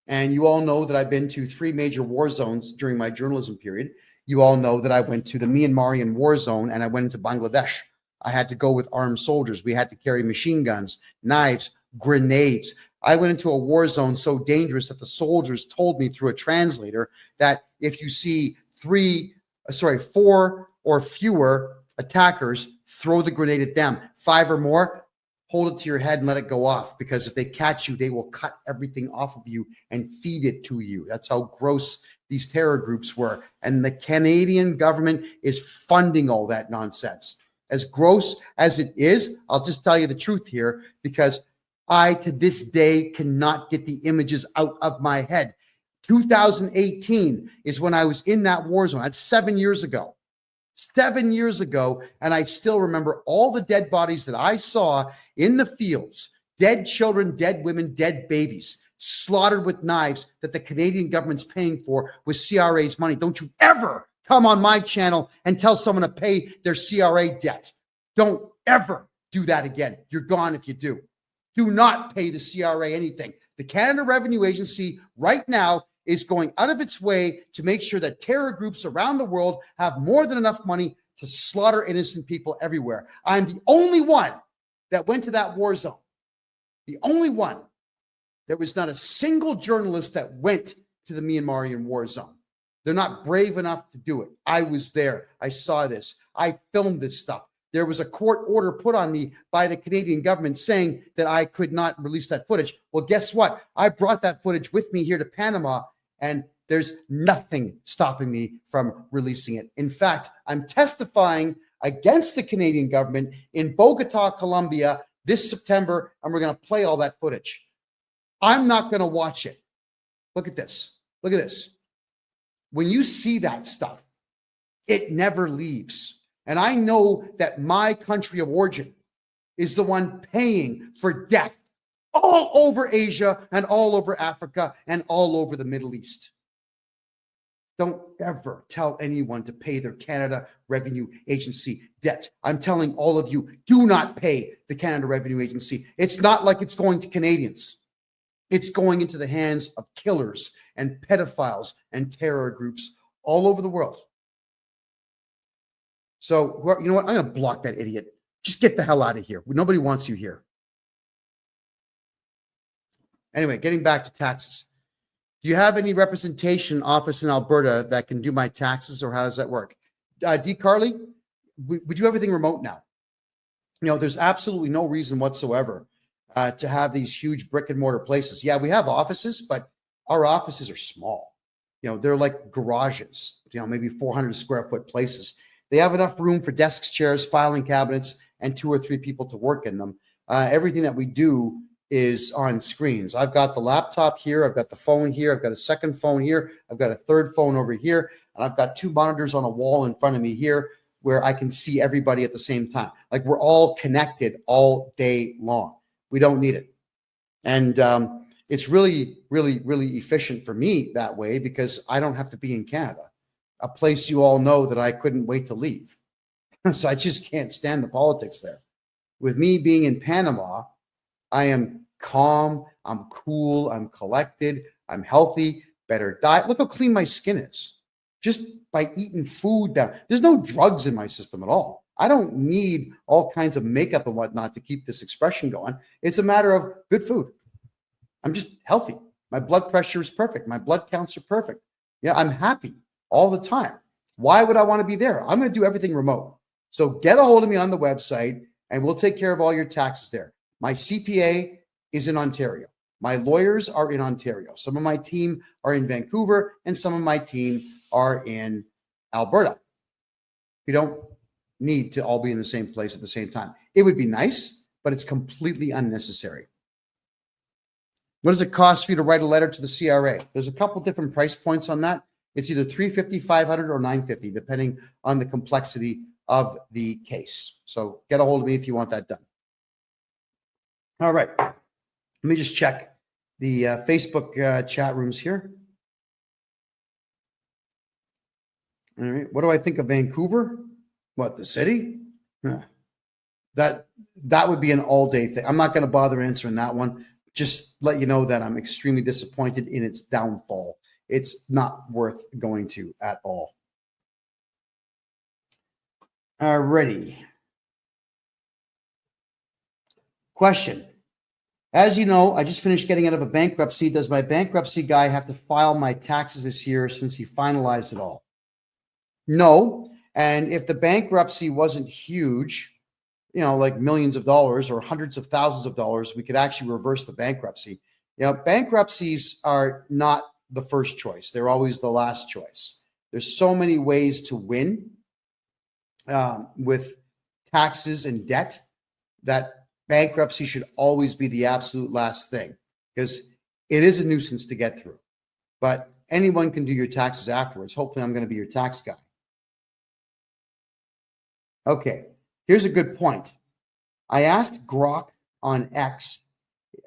And you all know that I've been to 3 major war zones during my journalism period. You all know that I went to the Myanmarian war zone and I went into Bangladesh. I had to go with armed soldiers. We had to carry machine guns, knives, grenades. I went into a war zone so dangerous that the soldiers told me through a translator that if you see 4 or fewer attackers, throw the grenade at them. 5 or more, hold it to your head and let it go off, because if they catch you, they will cut everything off of you and feed it to you. That's how gross these terror groups were. And the Canadian government is funding all that nonsense. As gross as it is, I'll just tell you the truth here, because I, to this day, cannot get the images out of my head. 2018 is when I was in that war zone. That's 7 years ago. 7 years ago, and I still remember all the dead bodies that I saw in the fields. Dead children, dead women, dead babies, slaughtered with knives that the Canadian government's paying for with CRA's money. Don't you ever come on my channel and tell someone to pay their CRA debt. Don't ever do that again. You're gone if you do. Do not pay the CRA anything. The Canada Revenue Agency right now is going out of its way to make sure that terror groups around the world have more than enough money to slaughter innocent people everywhere. I'm the only one that went to that war zone. The only one. There was not a single journalist that went to the Myanmarian war zone. They're not brave enough to do it. I was there. I saw this. I filmed this stuff. There was a court order put on me by the Canadian government saying that I could not release that footage. Well, guess what? I brought that footage with me here to Panama, and there's nothing stopping me from releasing it. In fact, I'm testifying against the Canadian government in Bogota, Colombia this September, and we're going to play all that footage. I'm not going to watch it. Look at this. Look at this. When you see that stuff, it never leaves. And I know that my country of origin is the one paying for death all over Asia and all over Africa and all over the Middle East. Don't ever tell anyone to pay their Canada Revenue Agency debt. I'm telling all of you, do not pay the Canada Revenue Agency. It's not like it's going to Canadians. It's going into the hands of killers and pedophiles and terror groups all over the world. So, you know what? I'm going to block that idiot. Just get the hell out of here. Nobody wants you here. Anyway, getting back to taxes. Do you have any representation office in Alberta that can do my taxes, or how does that work? D. Carly, we do everything remote now. You know, there's absolutely no reason whatsoever to have these huge brick and mortar places. Yeah, we have offices, but our offices are small. You know, they're like garages, you know, maybe 400 square foot places. They have enough room for desks, chairs, filing cabinets, and 2 or 3 people to work in them. Everything that we do is on screens. I've got the laptop here. I've got the phone here. I've got a second phone here. I've got a third phone over here. And I've got 2 monitors on a wall in front of me here where I can see everybody at the same time. Like, we're all connected all day long. We don't need it. And it's really, really, really efficient for me that way, because I don't have to be in Canada, a place you all know that I couldn't wait to leave. So I just can't stand the politics there. With me being in Panama, I am calm, I'm cool, I'm collected, I'm healthy, better diet. Look how clean my skin is just by eating food that there's no drugs in my system at all. I don't need all kinds of makeup and whatnot to keep this expression going. It's a matter of good food. I'm just healthy. My blood pressure is perfect. My blood counts are perfect. Yeah, I'm happy all the time. Why would I want to be there? I'm going to do everything remote. So get a hold of me on the website and we'll take care of all your taxes there. My CPA is in Ontario. My lawyers are in Ontario. Some of my team are in Vancouver and some of my team are in Alberta. We don't need to all be in the same place at the same time. It would be nice, but it's completely unnecessary. What does it cost for you to write a letter to the CRA? There's a couple different price points on that. It's either $350, $500, or $950, depending on the complexity of the case. So get a hold of me if you want that done. All right. Let me just check the Facebook chat rooms here. All right. What do I think of Vancouver? What, the city? That would be an all-day thing. I'm not going to bother answering that one. just let you know that I'm extremely disappointed in its downfall. It's not worth going to at all. Alrighty. Question. As you know, I just finished getting out of a bankruptcy. Does my bankruptcy guy have to file my taxes this year since he finalized it all? No. And if the bankruptcy wasn't huge, like millions of dollars or hundreds of thousands of dollars, we could actually reverse the bankruptcy. Bankruptcies are not the first choice. They're always the last choice. There's so many ways to win with taxes and debt that bankruptcy should always be the absolute last thing, because it is a nuisance to get through. But anyone can do your taxes afterwards. Hopefully, I'm going to be your tax guy. Okay, here's a good point. I asked Grok on X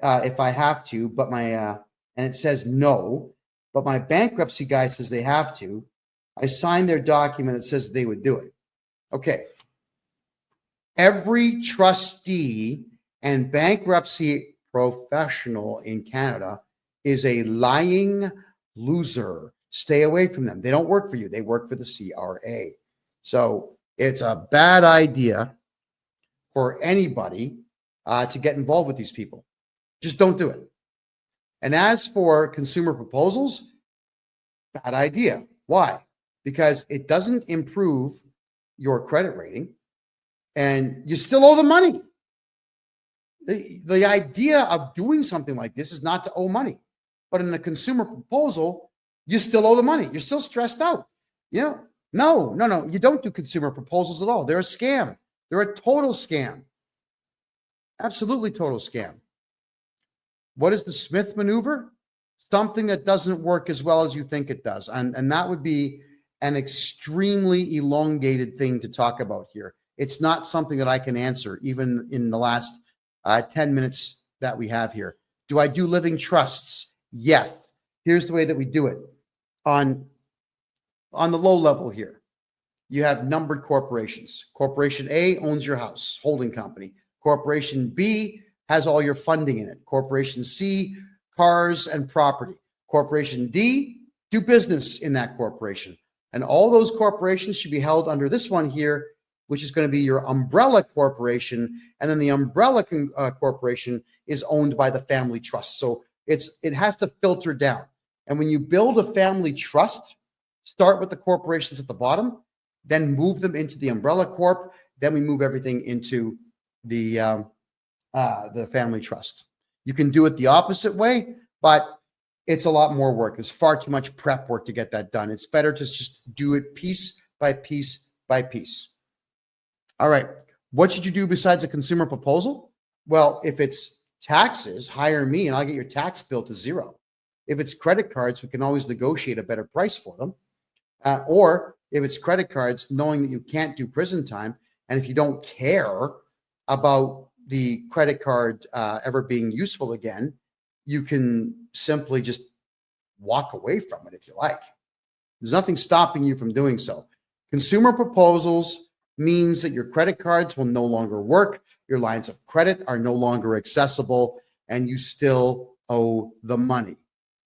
if I have to, but and it says no, but my bankruptcy guy says they have to. I signed their document that says they would do it. Okay. Every trustee and bankruptcy professional in Canada is a lying loser. Stay away from them. They don't work for you. They work for the CRA. So it's a bad idea for anybody to get involved with these people. Just don't do it. And as for consumer proposals, bad idea. Why? Because it doesn't improve your credit rating, and you still owe the money. The idea of doing something like this is not to owe money. But in a consumer proposal, you still owe the money. You're still stressed out. No, you don't do consumer proposals at all. They're a scam. They're a total scam. Absolutely total scam. What is the Smith maneuver? Something that doesn't work as well as you think it does. And that would be an extremely elongated thing to talk about here. It's not something that I can answer, even in the last 10 minutes that we have here. Do I do living trusts? Yes. Here's the way that we do it. On the low level here, you have numbered corporations. Corporation A owns your house, holding company. Corporation B has all your funding in it. Corporation C, cars and property. Corporation D, do business in that corporation. And all those corporations should be held under this one here, which is going to be your umbrella corporation. And then the umbrella corporation is owned by the family trust. So it has to filter down. And when you build a family trust, start with the corporations at the bottom, then move them into the umbrella corp. Then we move everything into the family trust. You can do it the opposite way, but it's a lot more work. There's far too much prep work to get that done. It's better to just do it piece by piece by piece. All right. What should you do besides a consumer proposal? Well, if it's taxes, hire me and I'll get your tax bill to zero. If it's credit cards, we can always negotiate a better price for them. Or if it's credit cards, knowing that you can't do prison time, and if you don't care about the credit card ever being useful again, you can simply just walk away from it if you like. There's nothing stopping you from doing so. Consumer proposals means that your credit cards will no longer work, your lines of credit are no longer accessible, and you still owe the money.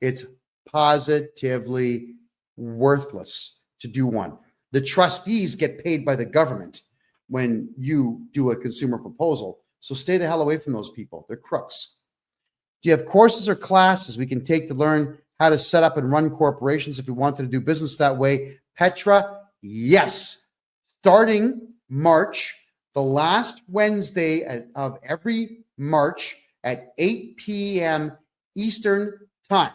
It's positively worthless to do one. The trustees get paid by the government when you do a consumer proposal. So stay the hell away from those people. They're crooks. Do you have courses or classes we can take to learn how to set up and run corporations if we wanted to do business that way? Petra, yes. Starting March, the last Wednesday of every March at 8 p.m. Eastern time,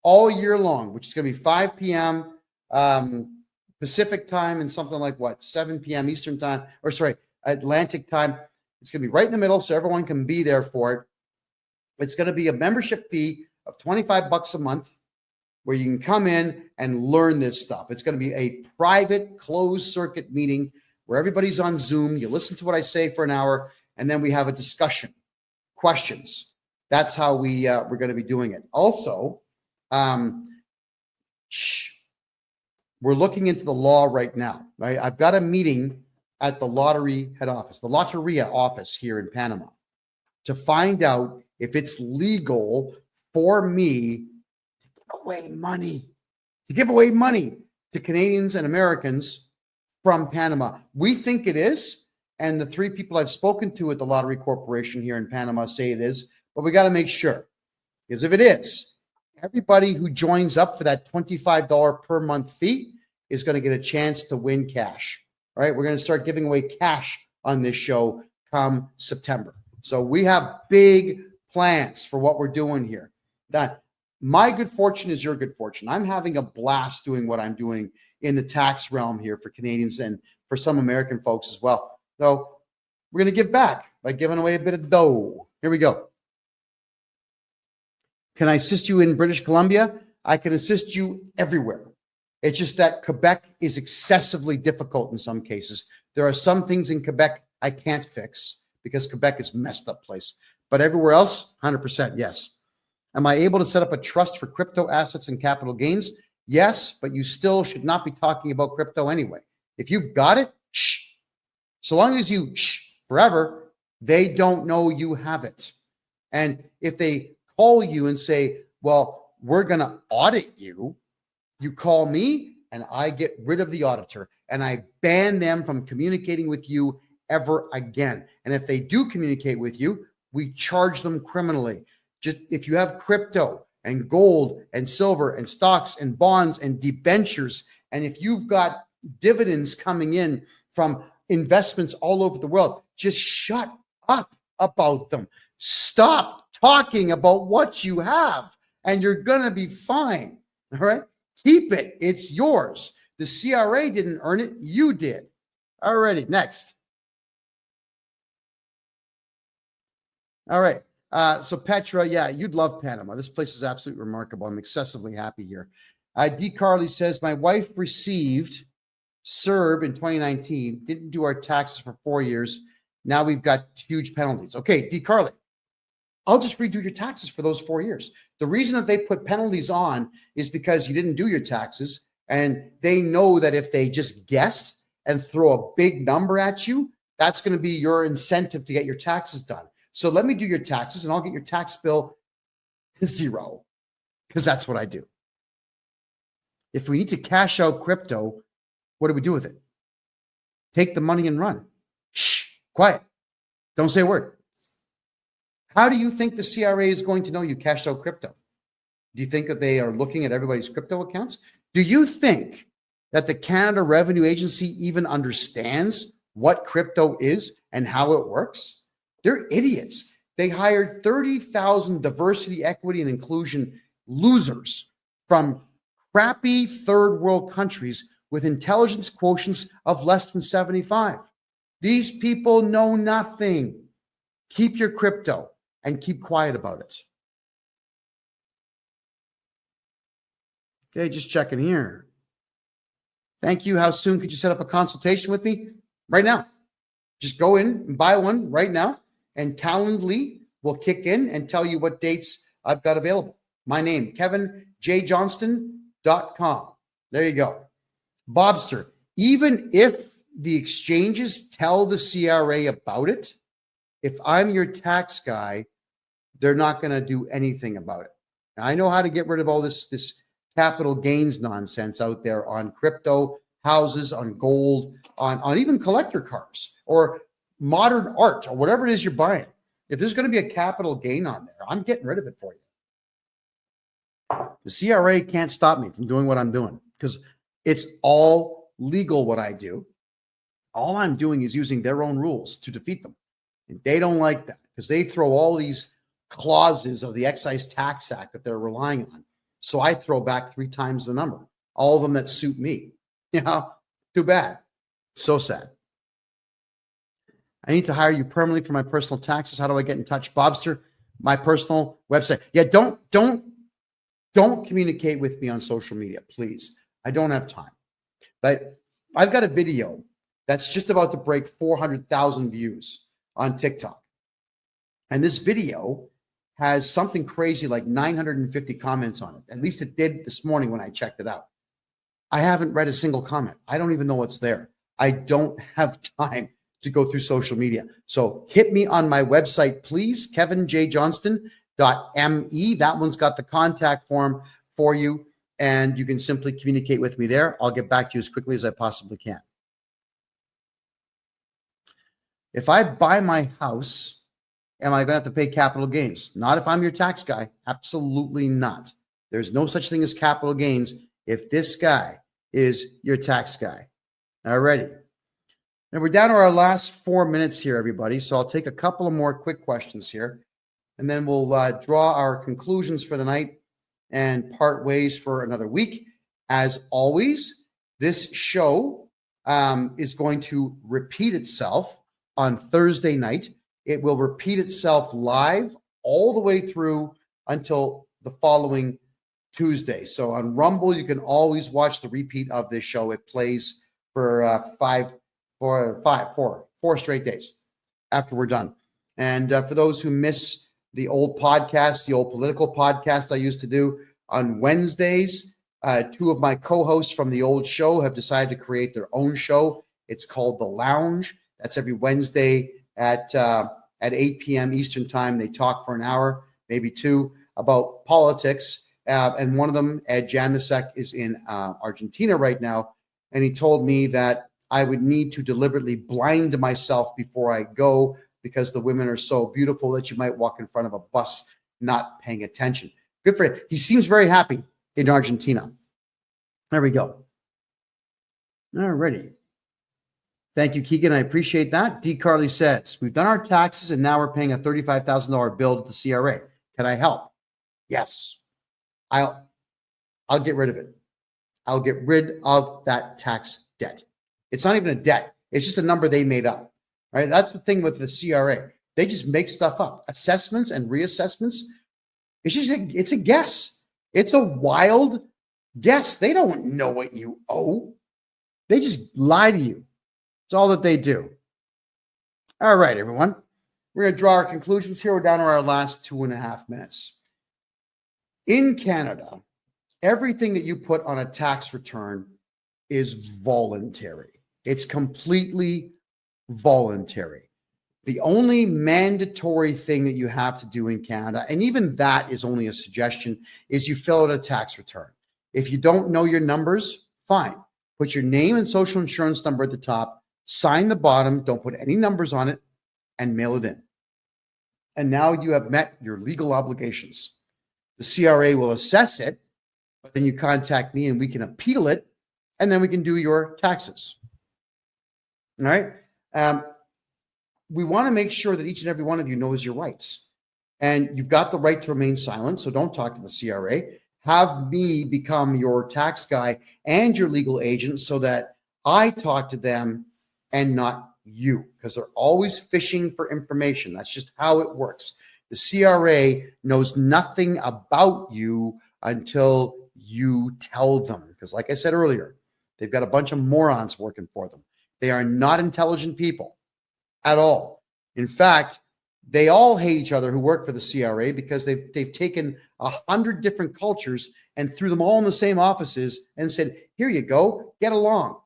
all year long, which is going to be 5 p.m. Pacific time and something like 7 p.m. Eastern time, or sorry, Atlantic time. It's going to be right in the middle so everyone can be there for it. It's going to be a membership fee of $25 a month where you can come in and learn this stuff. It's going to be a private closed circuit meeting where everybody's on Zoom. You listen to what I say for an hour, and then we have a discussion, questions. That's how we're going to be doing it. Also, we're looking into the law right now. Right? I've got a meeting at the lottery head office, the Lotteria office here in Panama, to find out if it's legal for me to give away money to Canadians and Americans from Panama. We think it is, and the 3 people I've spoken to at the Lottery Corporation here in Panama say it is, but we got to make sure. Because if it is, everybody who joins up for that $25 per month fee is going to get a chance to win cash. All right, we're going to start giving away cash on this show come September. So we have big plans for what we're doing here. That my good fortune is your good fortune. I'm having a blast doing what I'm doing in the tax realm here for Canadians and for some American folks as well. So we're going to give back by giving away a bit of dough. Here we go. Can I assist you in British Columbia? I can assist you everywhere. It's just that Quebec is excessively difficult in some cases. There are some things in Quebec I can't fix because Quebec is a messed up place. But everywhere else, 100% yes. Am I able to set up a trust for crypto assets and capital gains? Yes, but you still should not be talking about crypto anyway. If you've got it, shh. So long as you shh forever, they don't know you have it. And if they call you and say, well, we're going to audit you, you call me and I get rid of the auditor and I ban them from communicating with you ever again. And if they do communicate with you, we charge them criminally. Just if you have crypto and gold and silver and stocks and bonds and debentures, and if you've got dividends coming in from investments all over the world, just shut up about them. Stop talking about what you have and you're going to be fine. All right. Keep it. It's yours. The CRA didn't earn it. You did. All righty. Next. All right. So Petra, yeah, you'd love Panama. This place is absolutely remarkable. I'm excessively happy here. D. Carly says, my wife received CERB in 2019, didn't do our taxes for 4 years. Now we've got huge penalties. Okay, D. Carly, I'll just redo your taxes for those 4 years. The reason that they put penalties on is because you didn't do your taxes, and they know that if they just guess and throw a big number at you, that's going to be your incentive to get your taxes done. So let me do your taxes and I'll get your tax bill to zero because that's what I do. If we need to cash out crypto, what do we do with it? Take the money and run. Shh, quiet. Don't say a word. How do you think the CRA is going to know you cashed out crypto? Do you think that they are looking at everybody's crypto accounts? Do you think that the Canada Revenue Agency even understands what crypto is and how it works? They're idiots. They hired 30,000 diversity, equity, and inclusion losers from crappy third world countries with intelligence quotients of less than 75. These people know nothing. Keep your crypto and keep quiet about it. Okay, just checking here. Thank you. How soon could you set up a consultation with me? Right now. Just go in and buy one right now. And Calendly will kick in and tell you what dates I've got available. My name, KevinJJohnston.com. There you go. Bobster, even if the exchanges tell the CRA about it, if I'm your tax guy, they're not going to do anything about it. Now, I know how to get rid of all this capital gains nonsense out there on crypto, houses, on gold, on even collector cars or modern art or whatever it is you're buying. If there's going to be a capital gain on there, I'm getting rid of it for you. The CRA can't stop me from doing what I'm doing because it's all legal what I do. All I'm doing is using their own rules to defeat them. And they don't like that because they throw all these clauses of the Excise Tax Act that they're relying on. So I throw back 3 times the number, all of them that suit me. You know, too bad. So sad. I need to hire you permanently for my personal taxes. How do I get in touch? Bobster, my personal website. Yeah, don't communicate with me on social media, please. I don't have time. But I've got a video that's just about to break 400,000 views on TikTok. And this video has something crazy like 950 comments on it. At least it did this morning when I checked it out. I haven't read a single comment. I don't even know what's there. I don't have time to go through social media. So hit me on my website, please, KevinJJohnston.me. That one's got the contact form for you, and you can simply communicate with me there. I'll get back to you as quickly as I possibly can. If I buy my house, am I going to have to pay capital gains? Not if I'm your tax guy. Absolutely not. There's no such thing as capital gains if this guy is your tax guy. Alrighty. Now we're down to our last 4 minutes here, everybody. So I'll take a couple of more quick questions here, and then we'll draw our conclusions for the night and part ways for another week. As always, this show is going to repeat itself on Thursday night. It will repeat itself live all the way through until the following Tuesday. So on Rumble, you can always watch the repeat of this show. It plays for four straight days after we're done. And for those who miss the old podcast, the old political podcast I used to do on Wednesdays, two of my co-hosts from the old show have decided to create their own show. It's called The Lounge. That's every Wednesday at 8 p.m. Eastern time. They talk for an hour, maybe two, about politics. And one of them, Ed Janusek, is in Argentina right now. And he told me that I would need to deliberately blind myself before I go because the women are so beautiful that you might walk in front of a bus not paying attention. Good for him. He seems very happy in Argentina. There we go. All righty. Thank you, Keegan. I appreciate that. D. Carly says, we've done our taxes and now we're paying a $35,000 bill to the CRA. Can I help? Yes. I'll get rid of it. I'll get rid of that tax debt. It's not even a debt. It's just a number they made up. Right? That's the thing with the CRA. They just make stuff up. Assessments and reassessments. It's a guess. It's a wild guess. They don't know what you owe. They just lie to you. It's all that they do. All right, everyone. We're going to draw our conclusions here. We're down to our last 2.5 minutes. In Canada, everything that you put on a tax return is voluntary. It's completely voluntary. The only mandatory thing that you have to do in Canada, and even that is only a suggestion, is you fill out a tax return. If you don't know your numbers, fine. Put your name and social insurance number at the top, sign the bottom, don't put any numbers on it, and mail it in. And now you have met your legal obligations. The CRA will assess it, but then you contact me and we can appeal it, and then we can do your taxes. All right? We want to make sure that each and every one of you knows your rights. And you've got the right to remain silent, so don't talk to the CRA. Have me become your tax guy and your legal agent so that I talk to them and not you, because they're always fishing for information. That's just how it works. The CRA knows nothing about you until you tell them. Because like I said earlier, they've got a bunch of morons working for them. They are not intelligent people at all. In fact, they all hate each other who work for the CRA because they've taken 100 different cultures and threw them all in the same offices and said, here you go, get along.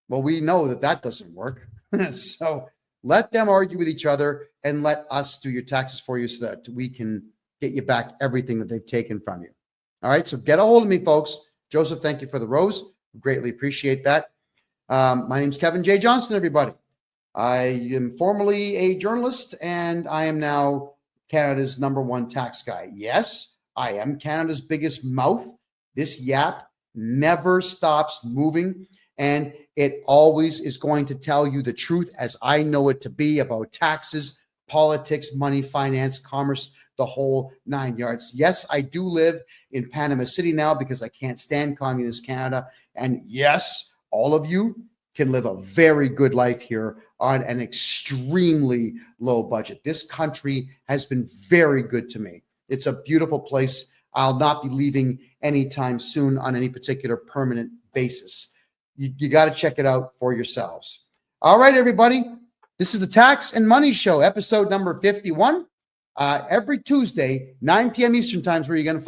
Well, we know that doesn't work. So let them argue with each other and let us do your taxes for you so that we can get you back everything that they've taken from you. All right, so get a hold of me, folks. Joseph, thank you for the rose. Greatly appreciate that. My name's Kevin J. Johnston, everybody. I am formerly a journalist, and I am now Canada's #1 tax guy. Yes, I am Canada's biggest mouth. This yap never stops moving, and it always is going to tell you the truth as I know it to be about taxes, politics, money, finance, commerce, the whole 9 yards. Yes, I do live in Panama City now because I can't stand communist Canada. And yes, all of you can live a very good life here on an extremely low budget. This country has been very good to me. It's a beautiful place. I'll not be leaving anytime soon on any particular permanent basis. You got to check it out for yourselves. All right, everybody. This is the Tax and Money Show, episode number 51. Every Tuesday, 9 p.m. Eastern time is where you're going to find